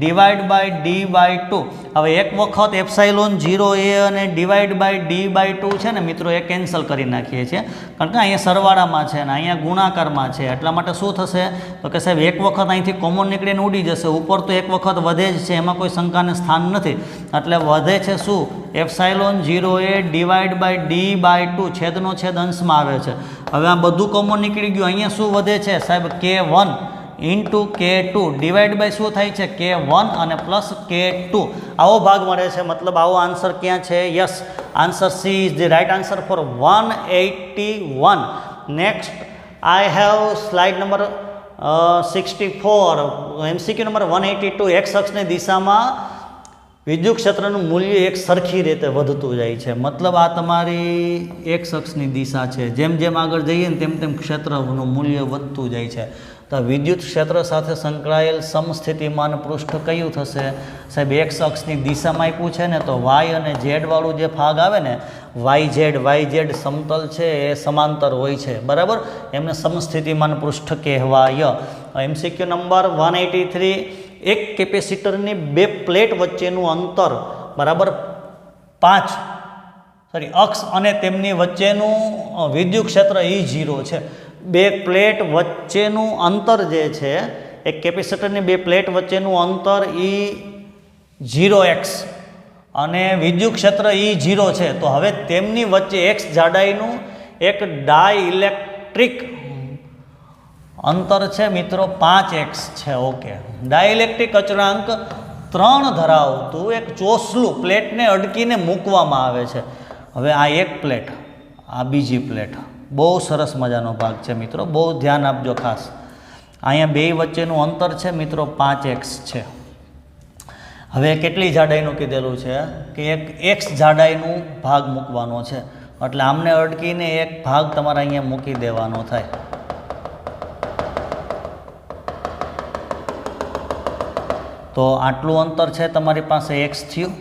divide by d/2. હવે એક વખત એપ્સાઇલોન 0 એ અને ડિવાઈડ બાય d/2 છે ને મિત્રો, એ કેન્સલ કરી નાખીએ છીએ, કારણ કે અહીંયા સરવાળામાં છે ને અહીંયા ગુણાકારમાં છે. એટલા માટે શું થશે? તો કે સાહેબ એક વખત અહીંથી કોમન નીકળીને ઉડી જશે, ઉપર તો એક વખત વધે જ છે, એમાં કોઈ શંકાને સ્થાન નથી. એટલે વધે છે શું? Epsilon 0 A divide by d/2 છેદનો છેદ અંશમાં આવે છે. હવે આ બધું કોમન નીકળી ગયું. અહીંયા શું વધે છે સાહેબ? k1 into k2 divide by શું થાય છે? k1 અને પ્લસ k2. આવો ભાગ મળે છે. મતલબ આવો આન્સર ક્યાં છે? Yes, answer C is the right answer for 181. Next I have slide number 64. MCQ number 182. X અક્ષની દિશામાં વિદ્યુત ક્ષેત્રનું મૂલ્ય એક સરખી રીતે વધતું જાય છે. મતલબ આ તમારી એક્સ અક્ષની દિશા છે. જેમ જેમ આગળ જઈએ ને તેમ તેમ ક્ષેત્રનું મૂલ્ય વધતું જાય છે. તો વિદ્યુત ક્ષેત્ર સાથે સંકળાયેલ સમસ્થિતિમાન પૃષ્ઠ કયું થશે સાહેબ? એક્સ અક્ષની દિશામાં આપ્યું છે ને, તો વાય અને ઝેડ વાળું જે ભાગ આવે ને, વાય સમતલ છે એ સમાંતર હોય છે, બરાબર? એમને સમસ્થિતિમાન પૃષ્ઠ કહેવાય. MCQ number 183. એક કેપેસિટરની બે પ્લેટ વચ્ચેનું અંતર બરાબર 5 અક્ષ અને તેમની વચ્ચેનું વિદ્યુત ક્ષેત્ર E0 છે. બે પ્લેટ વચ્ચેનું અંતર જે છે, એક કેપેસિટરની બે પ્લેટ વચ્ચેનું અંતર E0x અને વિદ્યુત ક્ષેત્ર E0 છે. તો હવે તેમની વચ્ચે x જાડાઈનું એક ડાઇલેક્ટ્રિક અંતર છે મિત્રો 5x છે. ઓકે, ડાઇલેક્ટ્રિક અચળાંક 3 ધરાવતું એક ચોસલું પ્લેટને અડકીને મૂકવામાં આવે છે. હવે આ એક પ્લેટ, આ બીજી પ્લેટ, બહુ સરસ મજાનો ભાગ છે મિત્રો, બહુ ધ્યાન આપજો ખાસ. અહીંયા બે વચ્ચેનું અંતર છે મિત્રો 5x છે. હવે કેટલી જાડાઈનું કીધેલું છે કે એક x જાડાઈનું ભાગ મૂકવાનો છે. એટલે આમને અડકીને એક ભાગ તમારે અહીંયા મૂકી દેવાનો થાય. તો આટલું અંતર છે તમારી પાસે x થયું.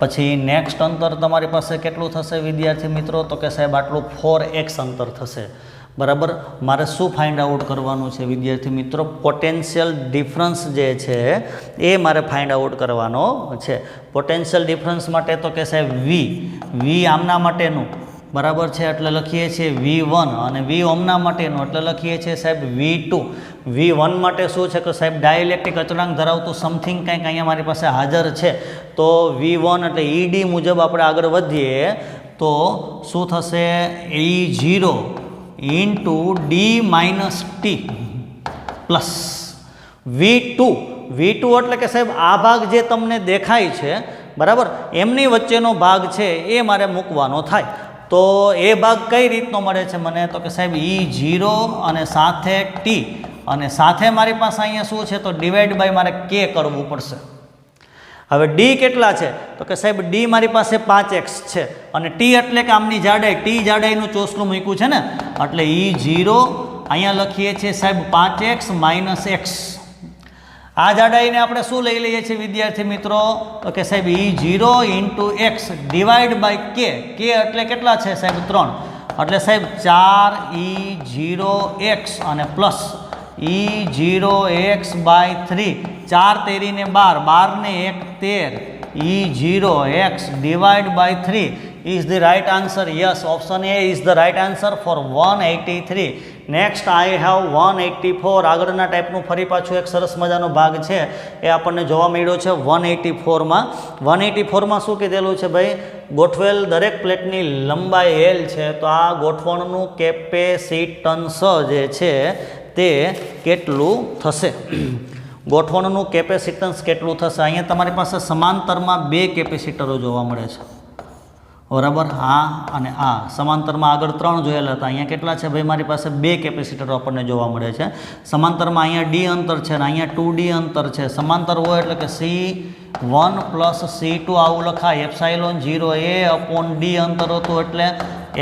પછી નેક્સ્ટ અંતર તમારી પાસે કેટલું થશે વિદ્યાર્થી મિત્રો? તો કે સાહેબ આટલું 4x અંતર થશે. બરાબર. મારે શું ફાઇન્ડ આઉટ કરવાનું છે વિદ્યાર્થી મિત્રો? પોટેન્શિયલ ડિફરન્સ જે છે એ મારે ફાઇન્ડ આઉટ કરવાનો છે. પોટેન્શિયલ ડિફરન્સ માટે તો કે સાહેબ વી આમના માટેનું બરાબર છે એટલે લખીએ છીએ V1 અને વી ઓમના માટેનું એટલે લખીએ છીએ સાહેબ V2. V1 માટે શું છે કે સાહેબ ડાયઇલેક્ટ્રિક અચળાંક ધરાવતું સમથિંગ કંઈક અહીંયા મારી પાસે હાજર છે. તો V1 એટલે ED મુજબ આપણે આગળ વધીએ તો શું થશે? E0 into D-T plus V2 એટલે કે સાહેબ આ ભાગ જે તમને દેખાય છે બરાબર એમની વચ્ચેનો ભાગ છે એ મારે મૂકવાનો થાય. તો એ ભાગ કઈ રીતનો મળે છે મને? તો કે સાહેબ E0 અને સાથે T અને સાથે મારી પાસે અહીંયા શું છે? તો ડિવાઈડ બાય મારે K કરવું પડશે. હવે D કેટલા છે? તો કે સાહેબ D મારી પાસે 5x છે અને T એટલે કે આમની જાડાઈ, T જાડાઈનું ચોસલું મૂક્યું છે ને એટલે E0 અહીંયા લખીએ છીએ સાહેબ 5x માઇનસ x. આ જાડાઈને આપણે શું લઈ લઈએ છીએ વિદ્યાર્થી મિત્રો? તો કે સાહેબ E0 into x divide by K એટલે કેટલા છે સાહેબ? 3 એટલે સાહેબ 4E0x અને પ્લસ E0x બાય 3 4 તેરીને 12 12 ને 1 13 E0x divided by 3 is the right answer. Yes, option A is the right answer for 183. Next I have 184. આગળના ટાઈપનું ફરી પાછું એક સરસ મજાનો ભાગ છે એ આપણને જોવા મળ્યો છે 184માં. 184માં શું કીધેલું છે ભાઈ? ગોઠવેલ દરેક પ્લેટની લંબાઈ L છે તો આ ગોઠવણનું કેપેસિટન્સ જે છે તે કેટલું થશે? ગોઠવણનું કેપેસિટન્સ કેટલું થશે? અહીંયા તમારી પાસે સમાંતરમાં બે કેપેસિટરો જોવા મળે છે બરાબર. આ અને આ સમાંતરમાં આગળ 3 જોયેલા હતા. અહીંયા કેટલા છે ભાઈ? મારી પાસે બે કેપેસિટરો આપણને જોવા મળે છે. સમાંતરમાં અહીંયા D અંતર છે અને અહીંયા 2D અંતર છે. સમાંતર હોય એટલે કે C1 પ્લસ C2 આવું લખાય. એપ્સાઇલોન 0A અપોન D અંતર હતું એટલે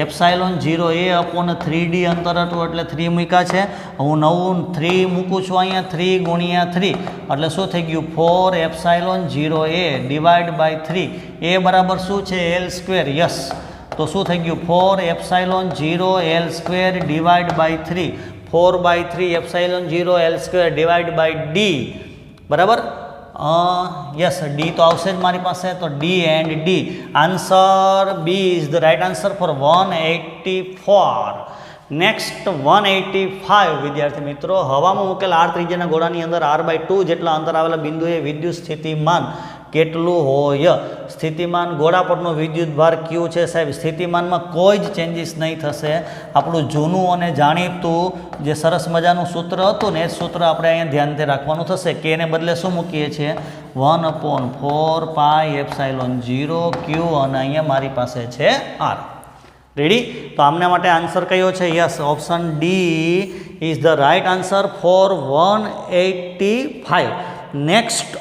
એપ્સાઇલોન 0A અપોન 3D અંતર હતું એટલે 3 મૂક્યા છે. હું નવું 3 મૂકું છું અહીંયા 3 ગુણ્યા 3 એટલે શું થઈ ગયું? 4 એપ્સાઇલોન 0A ડિવાઈડ બાય 3. એ બરાબર શું છે? L². યસ, તો શું થઈ ગયું? 4 epsilon 0 L² divide by 3. 4/3 epsilon 0 L² divide by D બરાબર. યસ, D તો આવશે જ મારી પાસે. તો D and D. Answer B is the right answer for 184. Next 185 વિદ્યાર્થી મિત્રો. હવામાં મૂકેલ R ત્રિજ્યાના ગોળાની અંદર R/2 જેટલા અંતર આવેલા બિંદુએ વિદ્યુત સ્થિતિમાન કેટલું હોય? સ્થિતિમાન ગોળા પરનો વિદ્યુત ભાર Q છે સાહેબ. સ્થિતિમાનમાં કોઈ જ ચેન્જીસ નહીં થશે. આપણું જૂનું અને જાણીતું જે સરસ મજાનું સૂત્ર હતું ને એ સૂત્ર આપણે અહીંયા ધ્યાનથી રાખવાનું થશે. કે એને બદલે શું મૂકીએ છીએ? 1/4πε0 Q અને અહીંયા મારી પાસે છે R. રેડી? તો આમના માટે આન્સર કયો છે? Yes, option D is the right answer for 185. Next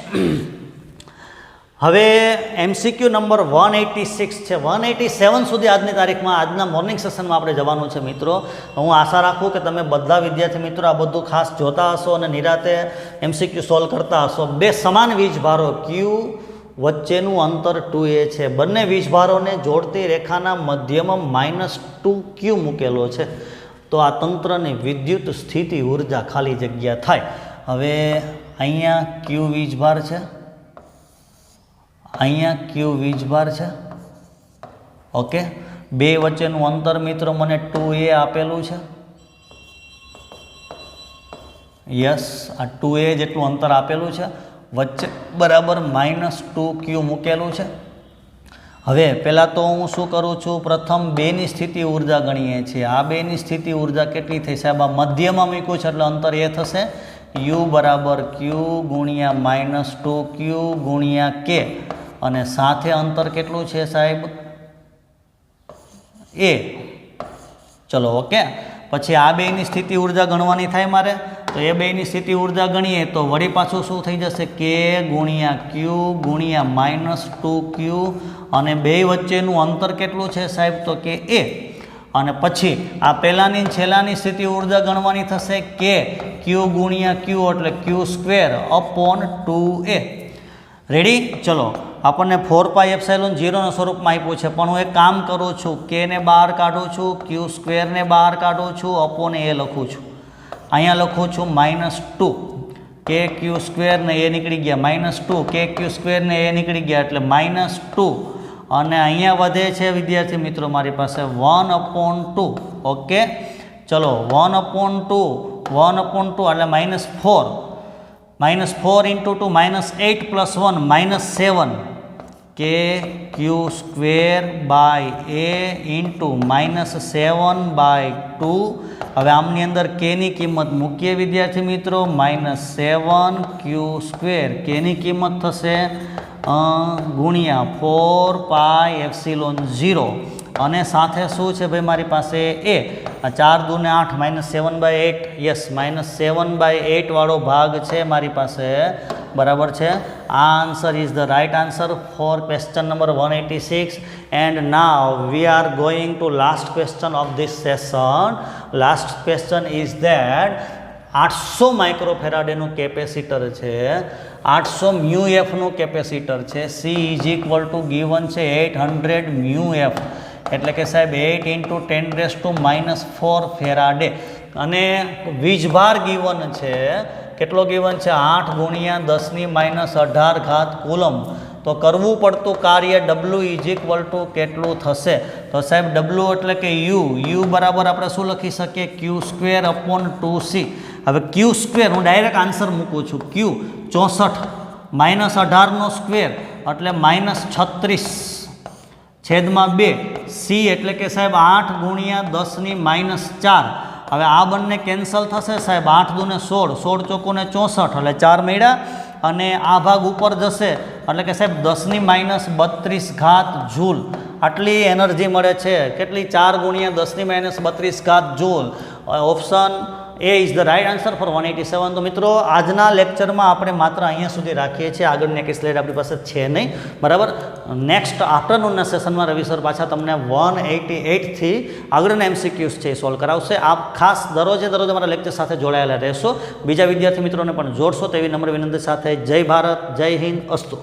હવે MCQ નંબર 186 છે. 187 સુધી આજની તારીખમાં આજના મોર્નિંગ સેશનમાં આપણે જવાનું છે મિત્રો. હું આશા રાખું કે તમે બધા વિદ્યાર્થી મિત્રો આ બધું ખાસ જોતા હશો અને નિરાતે MCQ સોલ્વ કરતા હશો. બે સમાન વીજભારો Q વચ્ચેનું અંતર 2a છે. બંને વીજભારોને જોડતી રેખાના મધ્યમાં -2q મૂકેલો છે. તો આ તંત્રની વિદ્યુત સ્થિતિ ઉર્જા ખાલી જગ્યા થાય. હવે અહીંયા Q વીજભાર છે, અહીંયા Q વીજભાર છે. ઓકે, બે વચ્ચેનું અંતર મિત્રો મને 2a આપેલું છે. યસ, આ 2a જેટલું અંતર આપેલું છે. વચ્ચે બરાબર -2q મૂકેલું છે. હવે પહેલાં તો હું શું કરું છું? પ્રથમ બેની સ્થિતિ ઉર્જા ગણીએ છીએ. આ બેની સ્થિતિ ઉર્જા કેટલી થઈ સાહેબ? આ મધ્યમાં મૂક્યું છે એટલે અંતર એ થશે U બરાબર Q ગુણ્યા -2q ગુણ્યા K અને સાથે અંતર કેટલું છે સાહેબ? A. ચલો ઓકે. પછી આ બેની સ્થિતિ ઉર્જા ગણવાની થાય મારે. તો એ બેની સ્થિતિ ઉર્જા ગણીએ તો વળી પાછું શું થઈ જશે? K ગુણ્યા Q ગુણ્યા -2q અને બે વચ્ચેનું અંતર કેટલું છે સાહેબ? તો કે A. અને પછી આ પહેલાંની છેલ્લાની સ્થિતિ ઉર્જા ગણવાની થશે K Q ગુણ્યા Q એટલે Q² અપોન 2a. રેડી? ચલો આપણને 4πε0 સ્વરૂપમાં આપ્યું છે, પણ હું એક કામ કરું છું, કે ને બહાર કાઢું છું, ક્યુ સ્ક્વેરને બહાર કાઢું છું, અપોન એ લખું છું. અહીંયા લખું છું -2 કે ક્યુ સ્ક્વેર ને એ નીકળી ગયા, -2 કે ક્યુ સ્ક્વેર ને એ નીકળી ગયા એટલે -2, અને અહીંયા વધે છે વિદ્યાર્થી મિત્રો મારી પાસે 1/2. ઓકે, ચલો 1/2 એટલે -4, -4 × 2 -8 + 1 -7 કે Q square by A into -7/2. હવે આમની અંદર કેની કિંમત મૂકીએ વિદ્યાર્થી મિત્રો, -7 ક્યુ સ્ક્વેર, કેની કિંમત થશે ગુણ્યા 4πε0, અને સાથે શું છે ભાઈ મારી પાસે એ, 4 × 2 = 8, -7/8, યસ -7/8 વાળો ભાગ છે મારી પાસે, બરાબર છે. આ answer is the right answer for question number 186. And now we are going to last question of this session. Last question is that 800 માઇક્રોફેરાડેનું કેપેસિટર છે, 800 મ્યુએફનું કેપેસિટર છે. C is equal to given છે 800 મ્યુએફ, એટલે કે સાહેબ 8 × 10⁻⁴ ફેરાડે, અને વીજભાર ગીવન છે, કેટલો ગીવન છે 8 × 10⁻18 કુલમ. તો કરવું પડતું કાર્ય W ઇઝ ઇક્વલ ટુ કેટલું થશે? તો સાહેબ W એટલે કે યુ બરાબર આપણે શું લખી શકીએ, ક્યુ સ્ક્વેર અપોન 2c. હવે ક્યુ સ્ક્વેર હું ડાયરેક્ટ આન્સર મૂકું છું, ક્યુ 64 -18 નો સ્ક્વેર એટલે -36/2, સી એટલે કે સાહેબ 8 × 10⁻⁴. હવે આ બંને કેન્સલ થશે સાહેબ, 8 × 2 = 16, 16 × 4 = 64 એટલે 4 મળ્યા, અને આ ભાગ ઉપર જશે એટલે કે સાહેબ 10⁻32 જૂલ આટલી એનર્જી મળે છે. કેટલી? 4 × 10⁻32 joule. Option A is the right answer for 187. તો મિત્રો આજના લેક્ચરમાં આપણે માત્ર અહીંયા સુધી રાખીએ છીએ, આગળની એક સ્લાઇડ આપણી પાસે છે નહીં, બરાબર. નેક્સ્ટ આફ્ટરનૂનના સેશનમાં રવિ સર પાછા તમને 188થી આગળના MCQs છે એ સોલ્વ કરાવશે. આપ ખાસ દરરોજે અમારા લેક્ચર સાથે જોડાયેલા રહેશો, બીજા વિદ્યાર્થી મિત્રોને પણ જોડશો તેવી નમ્ર વિનંતી સાથે. જય ભારત, જય હિન્દ, અસ્તુ.